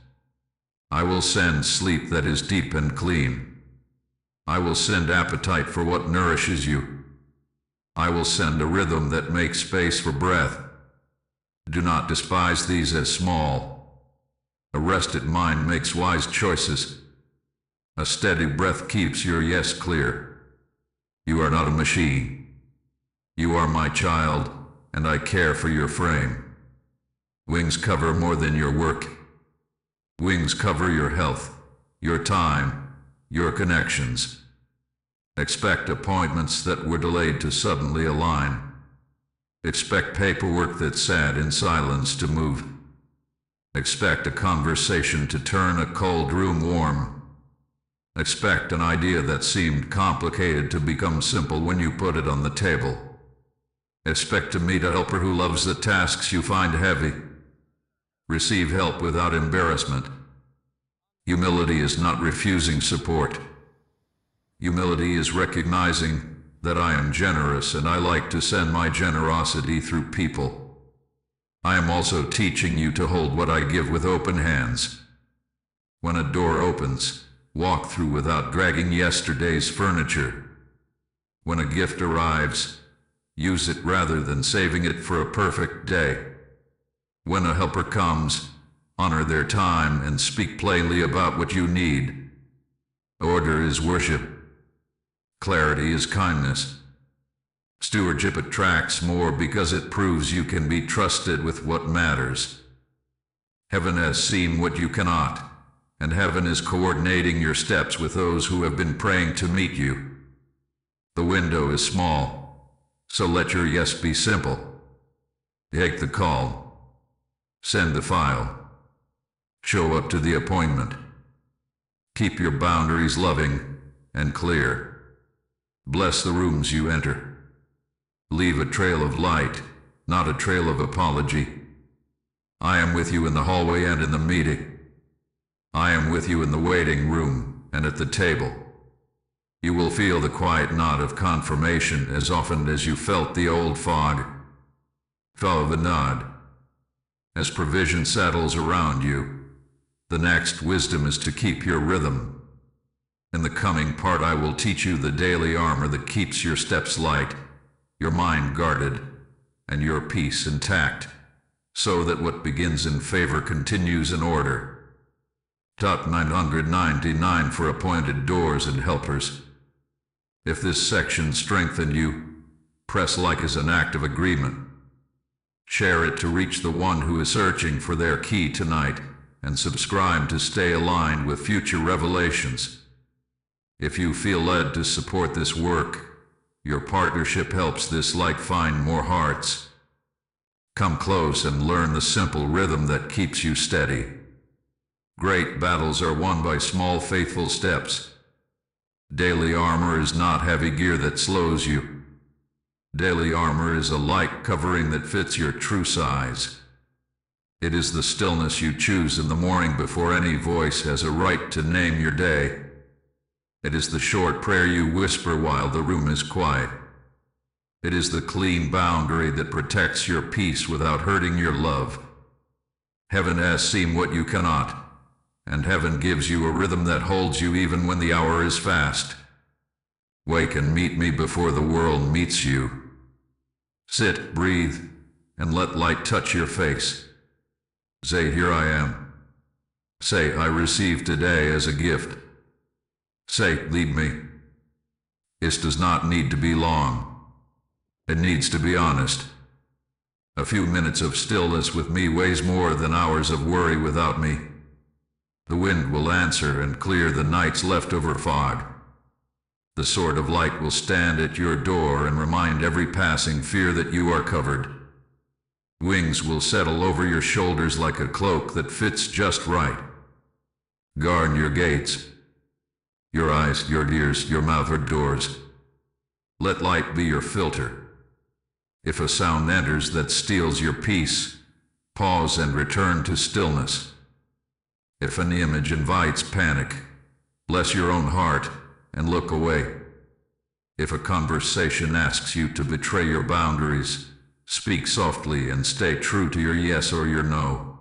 I will send sleep that is deep and clean. I will send appetite for what nourishes you. I will send a rhythm that makes space for breath. Do not despise these as small. A rested mind makes wise choices. A steady breath keeps your yes clear. You are not a machine. You are my child, and I care for your frame. Wings cover more than your work. Wings cover your health, your time, your connections. Expect appointments that were delayed to suddenly align. Expect paperwork that's sad in silence to move. Expect a conversation to turn a cold room warm. Expect an idea that seemed complicated to become simple when you put it on the table. Expect to meet a helper who loves the tasks you find heavy. Receive help without embarrassment. Humility is not refusing support. Humility is recognizing that I am generous and I like to send my generosity through people. I am also teaching you to hold what I give with open hands. When a door opens, walk through without dragging yesterday's furniture. When a gift arrives, use it rather than saving it for a perfect day. When a helper comes, honor their time and speak plainly about what you need. Order is worship. Clarity is kindness. Stewardship attracts more because it proves you can be trusted with what matters. Heaven has seen what you cannot, and heaven is coordinating your steps with those who have been praying to meet you. The window is small, so let your yes be simple. Take the call. Send the file. Show up to the appointment. Keep your boundaries loving and clear. Bless the rooms you enter. Leave a trail of light, not a trail of apology. I am with you in the hallway and in the meeting. I am with you in the waiting room and at the table. You will feel the quiet nod of confirmation as often as you felt the old fog. Follow the nod. As provision settles around you, the next wisdom is to keep your rhythm. In the coming part I will teach you the daily armor that keeps your steps light, your mind guarded, and your peace intact, so that what begins in favor continues in order. Top 999 for appointed doors and helpers. If this section strengthened you, press like as an act of agreement. Share it to reach the one who is searching for their key tonight, and subscribe to stay aligned with future revelations. If you feel led to support this work, your partnership helps this light find more hearts. Come close and learn the simple rhythm that keeps you steady. Great battles are won by small faithful steps. Daily armor is not heavy gear that slows you. Daily armor is a light covering that fits your true size. It is the stillness you choose in the morning before any voice has a right to name your day. It is the short prayer you whisper while the room is quiet. It is the clean boundary that protects your peace without hurting your love. Heaven has seen what you cannot, and heaven gives you a rhythm that holds you even when the hour is fast. Wake and meet me before the world meets you. Sit, breathe, and let light touch your face. Say, here I am. Say, I receive today as a gift. Say, lead me. This does not need to be long. It needs to be honest. A few minutes of stillness with me weighs more than hours of worry without me. The wind will answer and clear the night's leftover fog. The sword of light will stand at your door and remind every passing fear that you are covered. Wings will settle over your shoulders like a cloak that fits just right. Guard your gates. Your eyes, your ears, your mouth are doors. Let light be your filter. If a sound enters that steals your peace, pause and return to stillness. If an image invites panic, bless your own heart and look away. If a conversation asks you to betray your boundaries, speak softly and stay true to your yes or your no.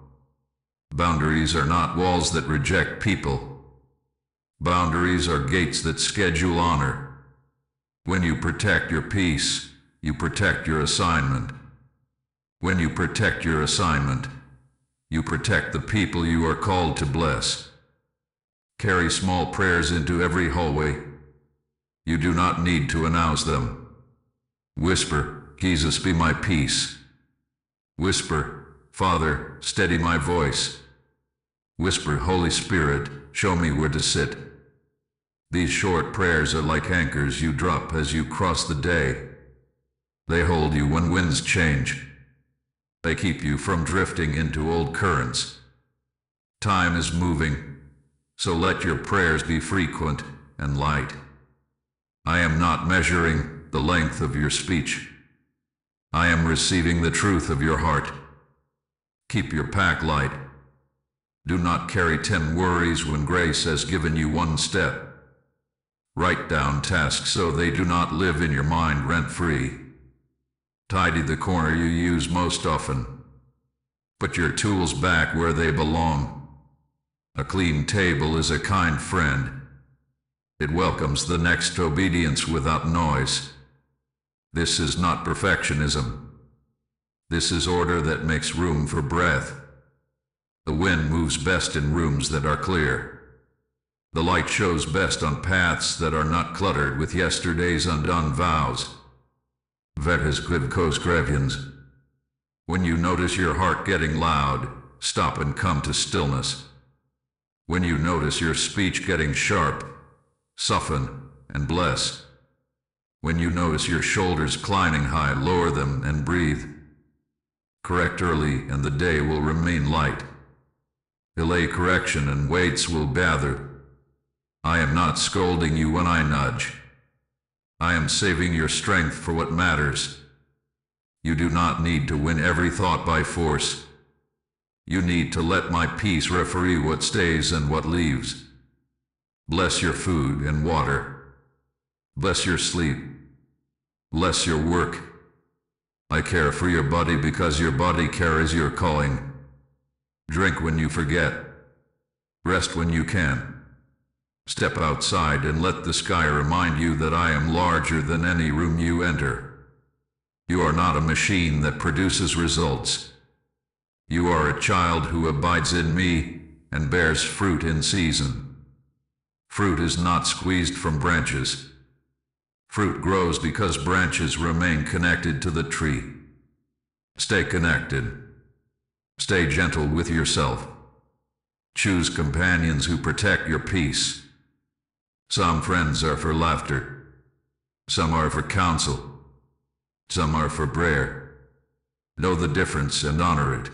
Boundaries are not walls that reject people. Boundaries are gates that schedule honor. When you protect your peace, you protect your assignment. When you protect your assignment, you protect the people you are called to bless. Carry small prayers into every hallway. You do not need to announce them. Whisper, Jesus, be my peace. Whisper, Father, steady my voice. Whisper, Holy Spirit, show me where to sit. These short prayers are like anchors you drop as you cross the day. They hold you when winds change. They keep you from drifting into old currents. Time is moving, so let your prayers be frequent and light. I am not measuring the length of your speech. I am receiving the truth of your heart. Keep your pack light. Do not carry 10 worries when grace has given you one step. Write down tasks so they do not live in your mind rent-free. Tidy the corner you use most often. Put your tools back where they belong. A clean table is a kind friend. It welcomes the next obedience without noise. This is not perfectionism. This is order that makes room for breath. The wind moves best in rooms that are clear. The light shows best on paths that are not cluttered with yesterday's undone vows. Vetes Grivkos Grevians. When you notice your heart getting loud, stop and come to stillness. When you notice your speech getting sharp, soften and bless. When you notice your shoulders climbing high, lower them and breathe. Correct early and the day will remain light. Delay correction and weights will gather. I am not scolding you when I nudge. I am saving your strength for what matters. You do not need to win every thought by force. You need to let my peace referee what stays and what leaves. Bless your food and water. Bless your sleep. Bless your work. I care for your body because your body carries your calling. Drink when you forget. Rest when you can. Step outside and let the sky remind you that I am larger than any room you enter. You are not a machine that produces results. You are a child who abides in me and bears fruit in season. Fruit is not squeezed from branches. Fruit grows because branches remain connected to the tree. Stay connected. Stay gentle with yourself. Choose companions who protect your peace. Some friends are for laughter. Some are for counsel. Some are for prayer. Know the difference and honor it.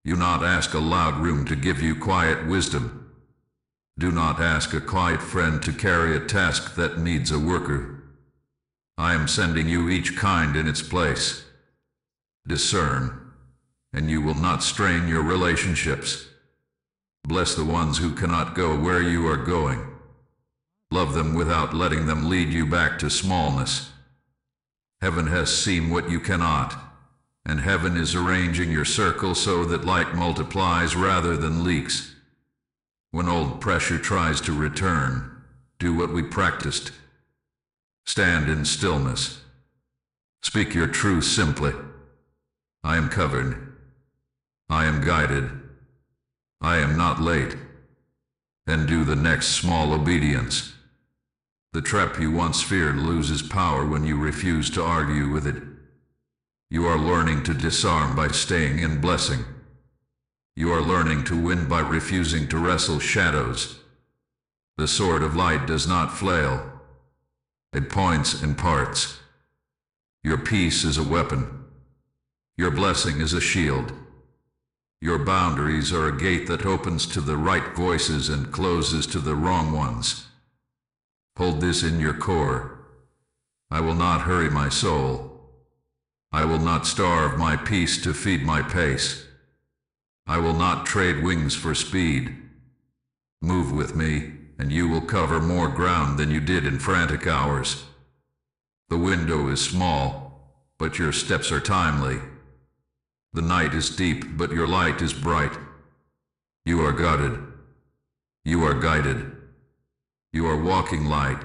Do not ask a loud room to give you quiet wisdom. Do not ask a quiet friend to carry a task that needs a worker. I am sending you each kind in its place. Discern, and you will not strain your relationships. Bless the ones who cannot go where you are going. Love them without letting them lead you back to smallness. Heaven has seen what you cannot, and heaven is arranging your circle so that light multiplies rather than leaks. When old pressure tries to return, do what we practiced. Stand in stillness. Speak your truth simply. I am covered. I am guided. I am not late. And do the next small obedience. The trap you once feared loses power when you refuse to argue with it. You are learning to disarm by staying in blessing. You are learning to win by refusing to wrestle shadows. The sword of light does not flail. It points and parts. Your peace is a weapon. Your blessing is a shield. Your boundaries are a gate that opens to the right voices and closes to the wrong ones. Hold this in your core. I will not hurry my soul. I will not starve my peace to feed my pace. I will not trade wings for speed. Move with me, and you will cover more ground than you did in frantic hours. The window is small, but your steps are timely. The night is deep, but your light is bright. You are guarded. You are guided. You are walking light.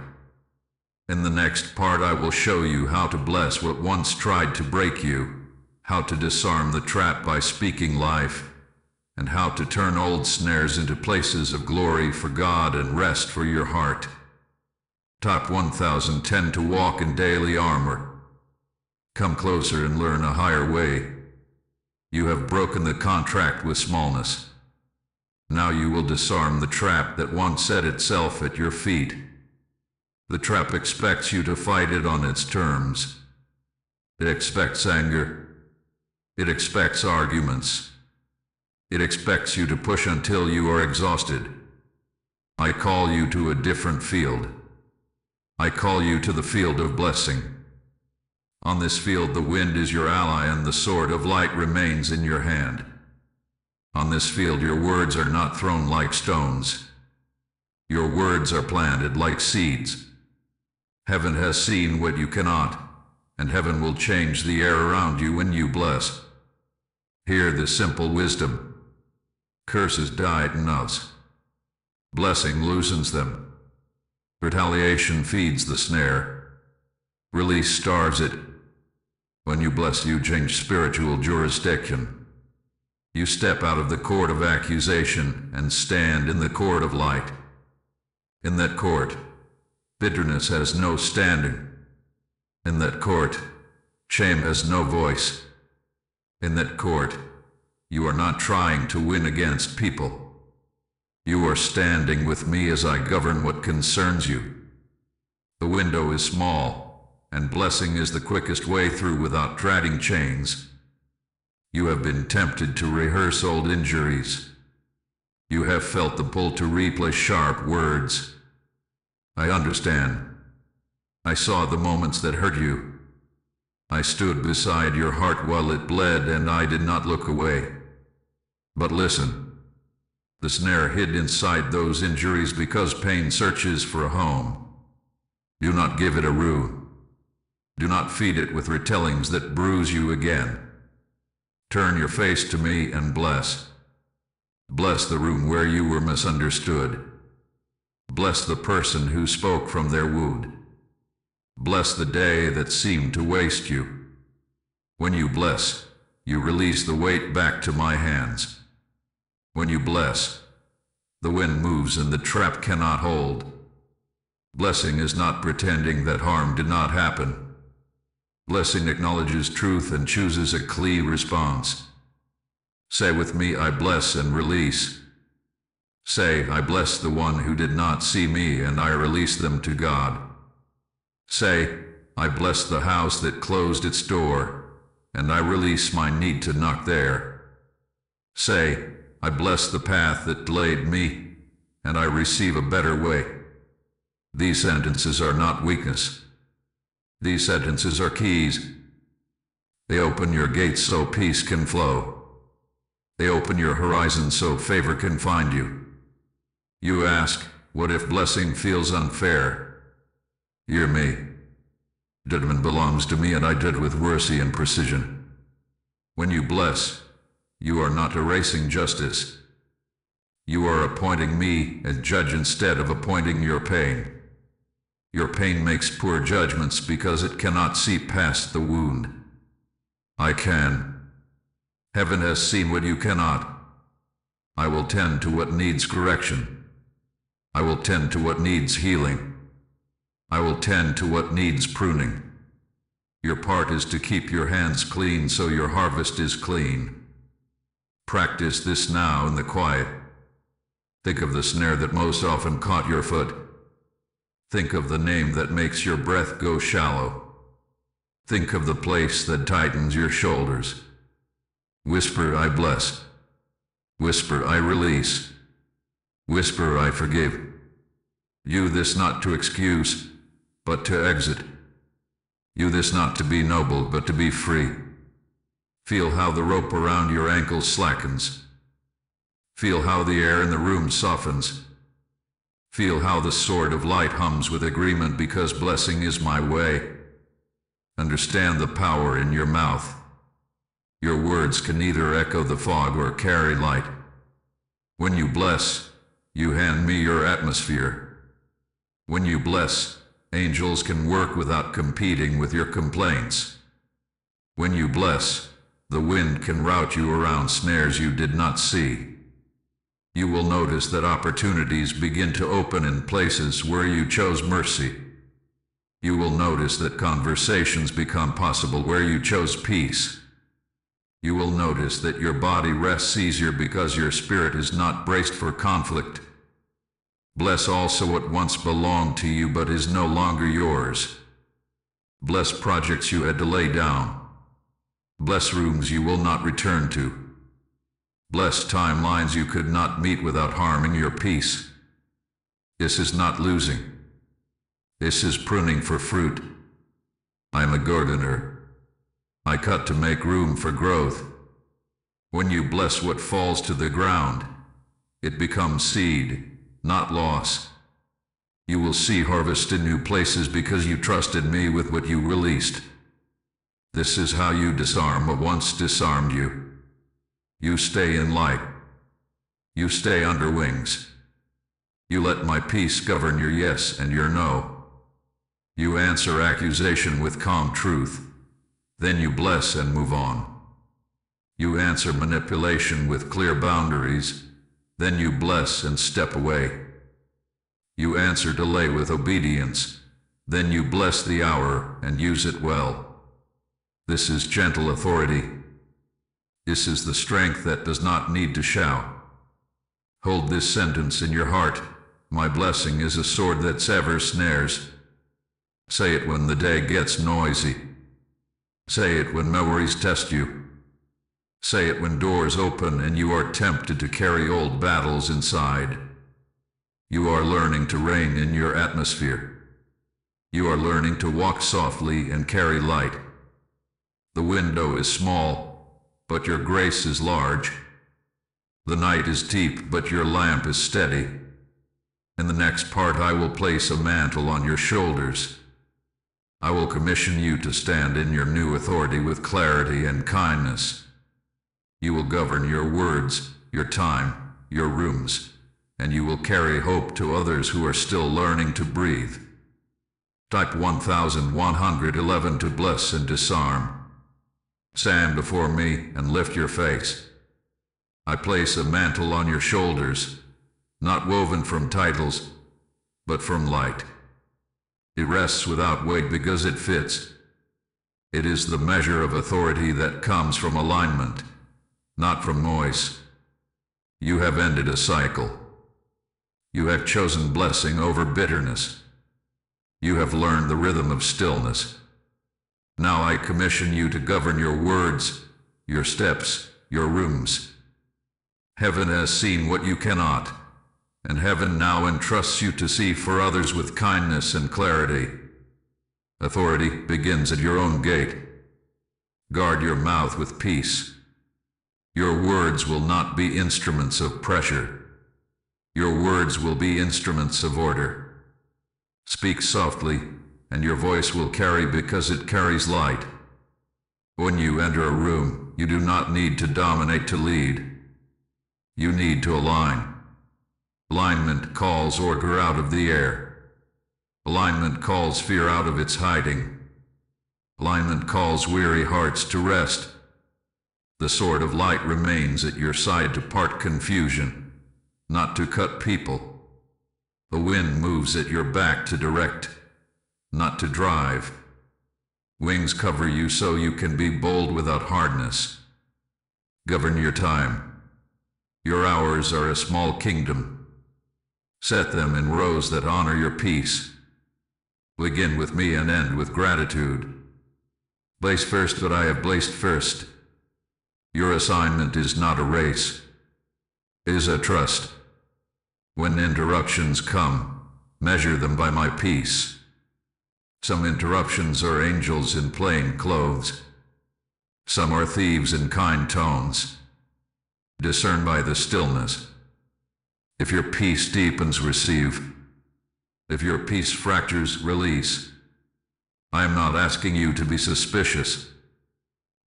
In the next part I will show you how to bless what once tried to break you, how to disarm the trap by speaking life, and how to turn old snares into places of glory for God and rest for your heart. Top 1010 to walk in daily armor. Come closer and learn a higher way. You have broken the contract with smallness. Now you will disarm the trap that once set itself at your feet. The trap expects you to fight it on its terms. It expects anger. It expects arguments. It expects you to push until you are exhausted. I call you to a different field. I call you to the field of blessing. On this field the wind is your ally and the sword of light remains in your hand. On this field your words are not thrown like stones. Your words are planted like seeds. Heaven has seen what you cannot, and heaven will change the air around you when you bless. Hear this simple wisdom. Curses died us. Blessing loosens them. Retaliation feeds the snare. Release starves it. When you bless, you change spiritual jurisdiction. You step out of the court of accusation and stand in the court of light. In that court, bitterness has no standing. In that court, shame has no voice. In that court, you are not trying to win against people. You are standing with me as I govern what concerns you. The window is small, and blessing is the quickest way through without dragging chains. You have been tempted to rehearse old injuries. You have felt the pull to replay sharp words. I understand. I saw the moments that hurt you. I stood beside your heart while it bled, and I did not look away. But listen, the snare hid inside those injuries because pain searches for a home. Do not give it a rue. Do not feed it with retellings that bruise you again. Turn your face to me and bless. Bless the room where you were misunderstood. Bless the person who spoke from their wound. Bless the day that seemed to waste you. When you bless, you release the weight back to my hands. When you bless, the wind moves and the trap cannot hold. Blessing is not pretending that harm did not happen. Blessing acknowledges truth and chooses a clear response. Say with me, I bless and release. Say, I bless the one who did not see me and I release them to God. Say, I bless the house that closed its door and I release my need to knock there. Say, I bless the path that delayed me and I receive a better way. These sentences are not weakness. These sentences are keys. They open your gates so peace can flow. They open your horizon so favor can find you. You ask, what if blessing feels unfair? Hear me. Judgment belongs to me and I judge with mercy and precision. When you bless, you are not erasing justice. You are appointing me as judge instead of appointing your pain. Your pain makes poor judgments because it cannot see past the wound. I can. Heaven has seen what you cannot. I will tend to what needs correction. I will tend to what needs healing. I will tend to what needs pruning. Your part is to keep your hands clean so your harvest is clean. Practice this now in the quiet. Think of the snare that most often caught your foot. Think of the name that makes your breath go shallow. Think of the place that tightens your shoulders. Whisper, I bless. Whisper, I release. Whisper, I forgive. You this not to excuse, but to exit. You this not to be noble, but to be free. Feel how the rope around your ankles slackens. Feel how the air in the room softens. Feel how the sword of light hums with agreement because blessing is my way. Understand the power in your mouth. Your words can either echo the fog or carry light. When you bless, you hand me your atmosphere. When you bless, angels can work without competing with your complaints. When you bless, the wind can route you around snares you did not see. You will notice that opportunities begin to open in places where you chose mercy. You will notice that conversations become possible where you chose peace. You will notice that your body rests easier because your spirit is not braced for conflict. Bless also what once belonged to you but is no longer yours. Bless projects you had to lay down. Bless rooms you will not return to. Bless timelines you could not meet without harming your peace. This is not losing. This is pruning for fruit. I am a gardener. I cut to make room for growth. When you bless what falls to the ground, it becomes seed, not loss. You will see harvest in new places because you trusted me with what you released. This is how you disarm what once disarmed you. You stay in light. You stay under wings. You let my peace govern your yes and your no. You answer accusation with calm truth. Then you bless and move on. You answer manipulation with clear boundaries. Then you bless and step away. You answer delay with obedience. Then you bless the hour and use it well. This is gentle authority. This is the strength that does not need to shout. Hold this sentence in your heart. My blessing is a sword that severs snares. Say it when the day gets noisy. Say it when memories test you. Say it when doors open and you are tempted to carry old battles inside. You are learning to reign in your atmosphere. You are learning to walk softly and carry light. The window is small, but your grace is large. The night is deep, but your lamp is steady. In the next part I will place a mantle on your shoulders. I will commission you to stand in your new authority with clarity and kindness. You will govern your words, your time, your rooms, and you will carry hope to others who are still learning to breathe. Type 1111 to bless and disarm. Stand before me and lift your face. I place a mantle on your shoulders, not woven from titles, but from light. It rests without weight because it fits. It is the measure of authority that comes from alignment, not from noise. You have ended a cycle. You have chosen blessing over bitterness. You have learned the rhythm of stillness. Now I commission you to govern your words, your steps, your rooms. Heaven has seen what you cannot, and heaven now entrusts you to see for others with kindness and clarity. Authority begins at your own gate. Guard your mouth with peace. Your words will not be instruments of pressure. Your words will be instruments of order. Speak softly, and your voice will carry because it carries light. When you enter a room, you do not need to dominate to lead. You need to align. Alignment calls order out of the air. Alignment calls fear out of its hiding. Alignment calls weary hearts to rest. The sword of light remains at your side to part confusion, not to cut people. The wind moves at your back to direct, not to drive. Wings cover you so you can be bold without hardness. Govern your time. Your hours are a small kingdom. Set them in rows that honor your peace. Begin with me and end with gratitude. Blaze first what I have blazed first. Your assignment is not a race. It is a trust. When interruptions come, measure them by my peace. Some interruptions are angels in plain clothes. Some are thieves in kind tones. Discern by the stillness. If your peace deepens, receive. If your peace fractures, release. I am not asking you to be suspicious.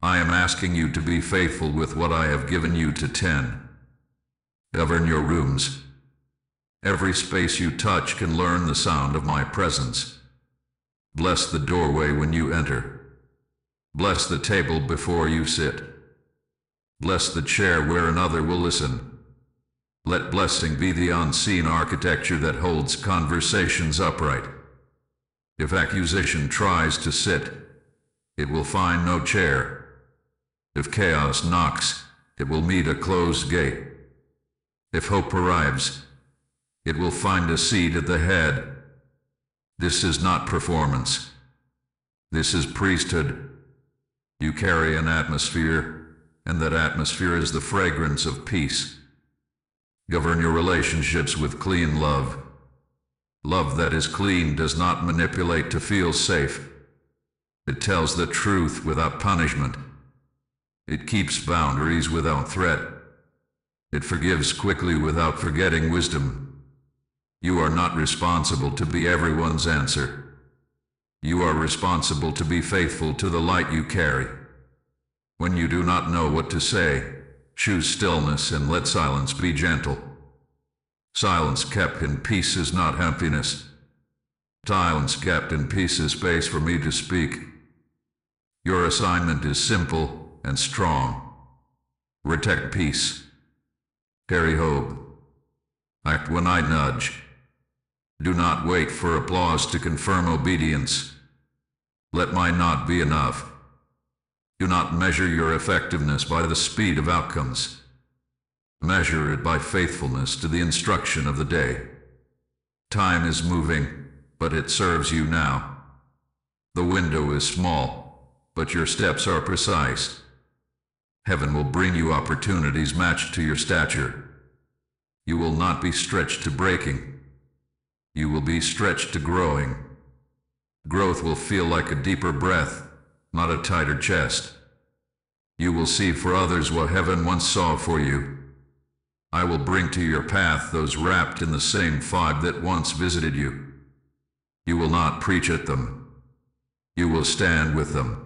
I am asking you to be faithful with what I have given you to tend. Govern your rooms. Every space you touch can learn the sound of my presence. Bless the doorway when you enter. Bless the table before you sit. Bless the chair where another will listen. Let blessing be the unseen architecture that holds conversations upright. If accusation tries to sit, it will find no chair. If chaos knocks, it will meet a closed gate. If hope arrives, it will find a seat at the head. This is not performance. This is priesthood. You carry an atmosphere, and that atmosphere is the fragrance of peace. Govern your relationships with clean love. Love that is clean does not manipulate to feel safe. It tells the truth without punishment. It keeps boundaries without threat. It forgives quickly without forgetting wisdom. You are not responsible to be everyone's answer. You are responsible to be faithful to the light you carry. When you do not know what to say, choose stillness and let silence be gentle. Silence kept in peace is not emptiness. Silence kept in peace is space for me to speak. Your assignment is simple and strong. Protect peace. Carry hope. Act when I nudge. Do not wait for applause to confirm obedience. Let my not be enough. Do not measure your effectiveness by the speed of outcomes. Measure it by faithfulness to the instruction of the day. Time is moving, but it serves you now. The window is small, but your steps are precise. Heaven will bring you opportunities matched to your stature. You will not be stretched to breaking. You will be stretched to growing. Growth will feel like a deeper breath, not a tighter chest. You will see for others what heaven once saw for you. I will bring to your path those wrapped in the same fog that once visited you. You will not preach at them. You will stand with them.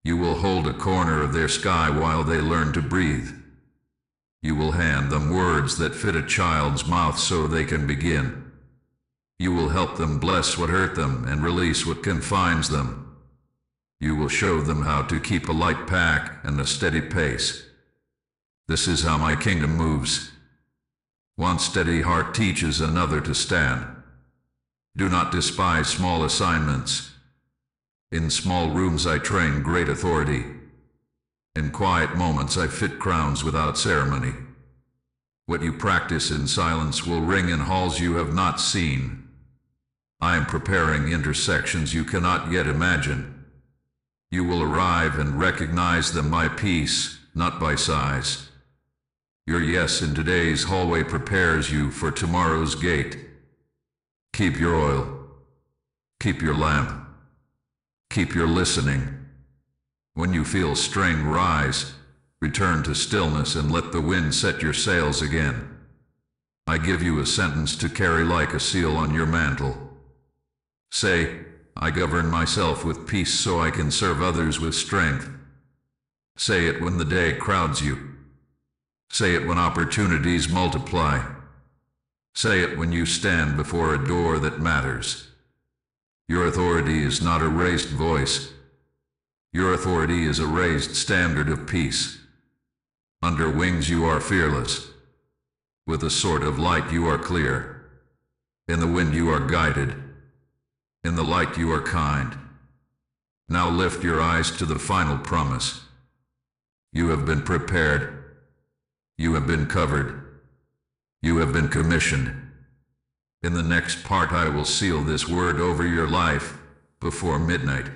You will hold a corner of their sky while they learn to breathe. You will hand them words that fit a child's mouth so they can begin. You will help them bless what hurt them and release what confines them. You will show them how to keep a light pack and a steady pace. This is how my kingdom moves. One steady heart teaches another to stand. Do not despise small assignments. In small rooms I train great authority. In quiet moments I fit crowns without ceremony. What you practice in silence will ring in halls you have not seen. I am preparing intersections you cannot yet imagine. You will arrive and recognize them by peace, not by size. Your yes in today's hallway prepares you for tomorrow's gate. Keep your oil. Keep your lamp. Keep your listening. When you feel strain rise, return to stillness and let the wind set your sails again. I give you a sentence to carry like a seal on your mantle. Say, I govern myself with peace so I can serve others with strength. Say it when the day crowds you. Say it when opportunities multiply. Say it when you stand before a door that matters. Your authority is not a raised voice. Your authority is a raised standard of peace. Under wings you are fearless. With a sword of light you are clear. In the wind you are guided. In the light you are kind. Now lift your eyes to the final promise. You have been prepared. You have been covered. You have been commissioned. In the next part I will seal this word over your life before midnight.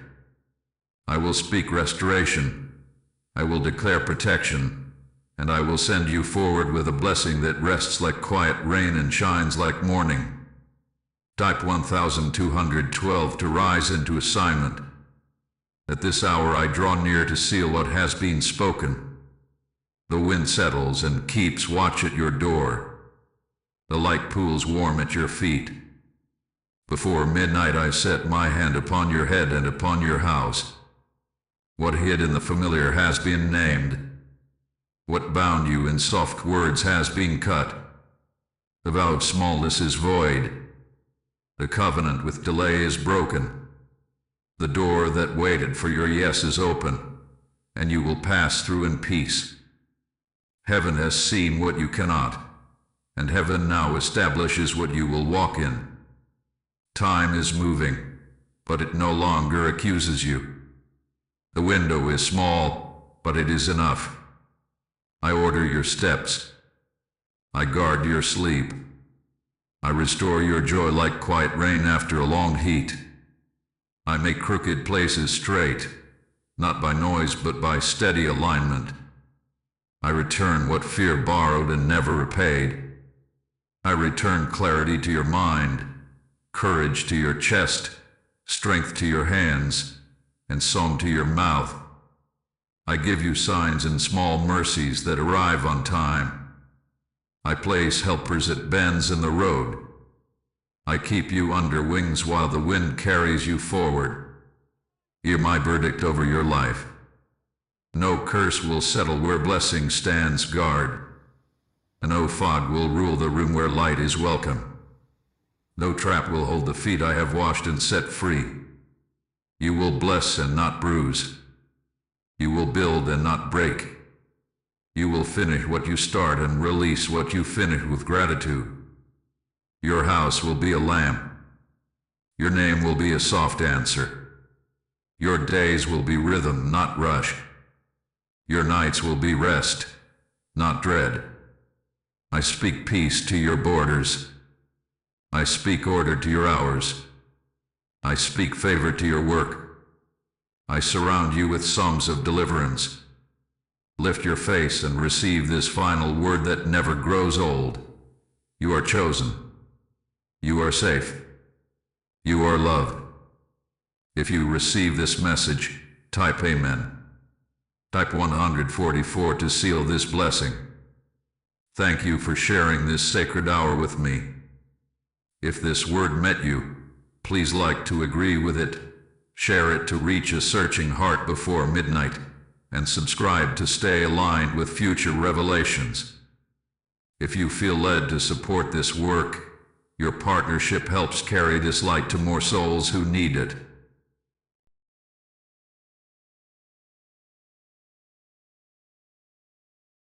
I will speak restoration. I will declare protection. And I will send you forward with a blessing that rests like quiet rain and shines like morning. Type 1212 to rise into assignment. At this hour I draw near to seal what has been spoken. The wind settles and keeps watch at your door. The light pools warm at your feet. Before midnight I set my hand upon your head and upon your house. What hid in the familiar has been named. What bound you in soft words has been cut. The vow of smallness is void. The covenant with delay is broken. The door that waited for your yes is open, and you will pass through in peace. Heaven has seen what you cannot, and heaven now establishes what you will walk in. Time is moving, but it no longer accuses you. The window is small, but it is enough. I order your steps. I guard your sleep. I restore your joy like quiet rain after a long heat. I make crooked places straight, not by noise but by steady alignment. I return what fear borrowed and never repaid. I return clarity to your mind, courage to your chest, strength to your hands, and song to your mouth. I give you signs and small mercies that arrive on time. I place helpers at bends in the road. I keep you under wings while the wind carries you forward. Hear my verdict over your life. No curse will settle where blessing stands guard. And no fog will rule the room where light is welcome. No trap will hold the feet I have washed and set free. You will bless and not bruise. You will build and not break. You will finish what you start and release what you finish with gratitude. Your house will be a lamp. Your name will be a soft answer. Your days will be rhythm, not rush. Your nights will be rest, not dread. I speak peace to your borders. I speak order to your hours. I speak favor to your work. I surround you with songs of deliverance. Lift your face and receive this final word that never grows old. You are chosen. You are safe. You are loved. If you receive this message, type Amen. Type 144 to seal this blessing. Thank you for sharing this sacred hour with me. If this word met you, please like to agree with it, share it to reach a searching heart before midnight, and subscribe to stay aligned with future revelations. If you feel led to support this work, your partnership helps carry this light to more souls who need it.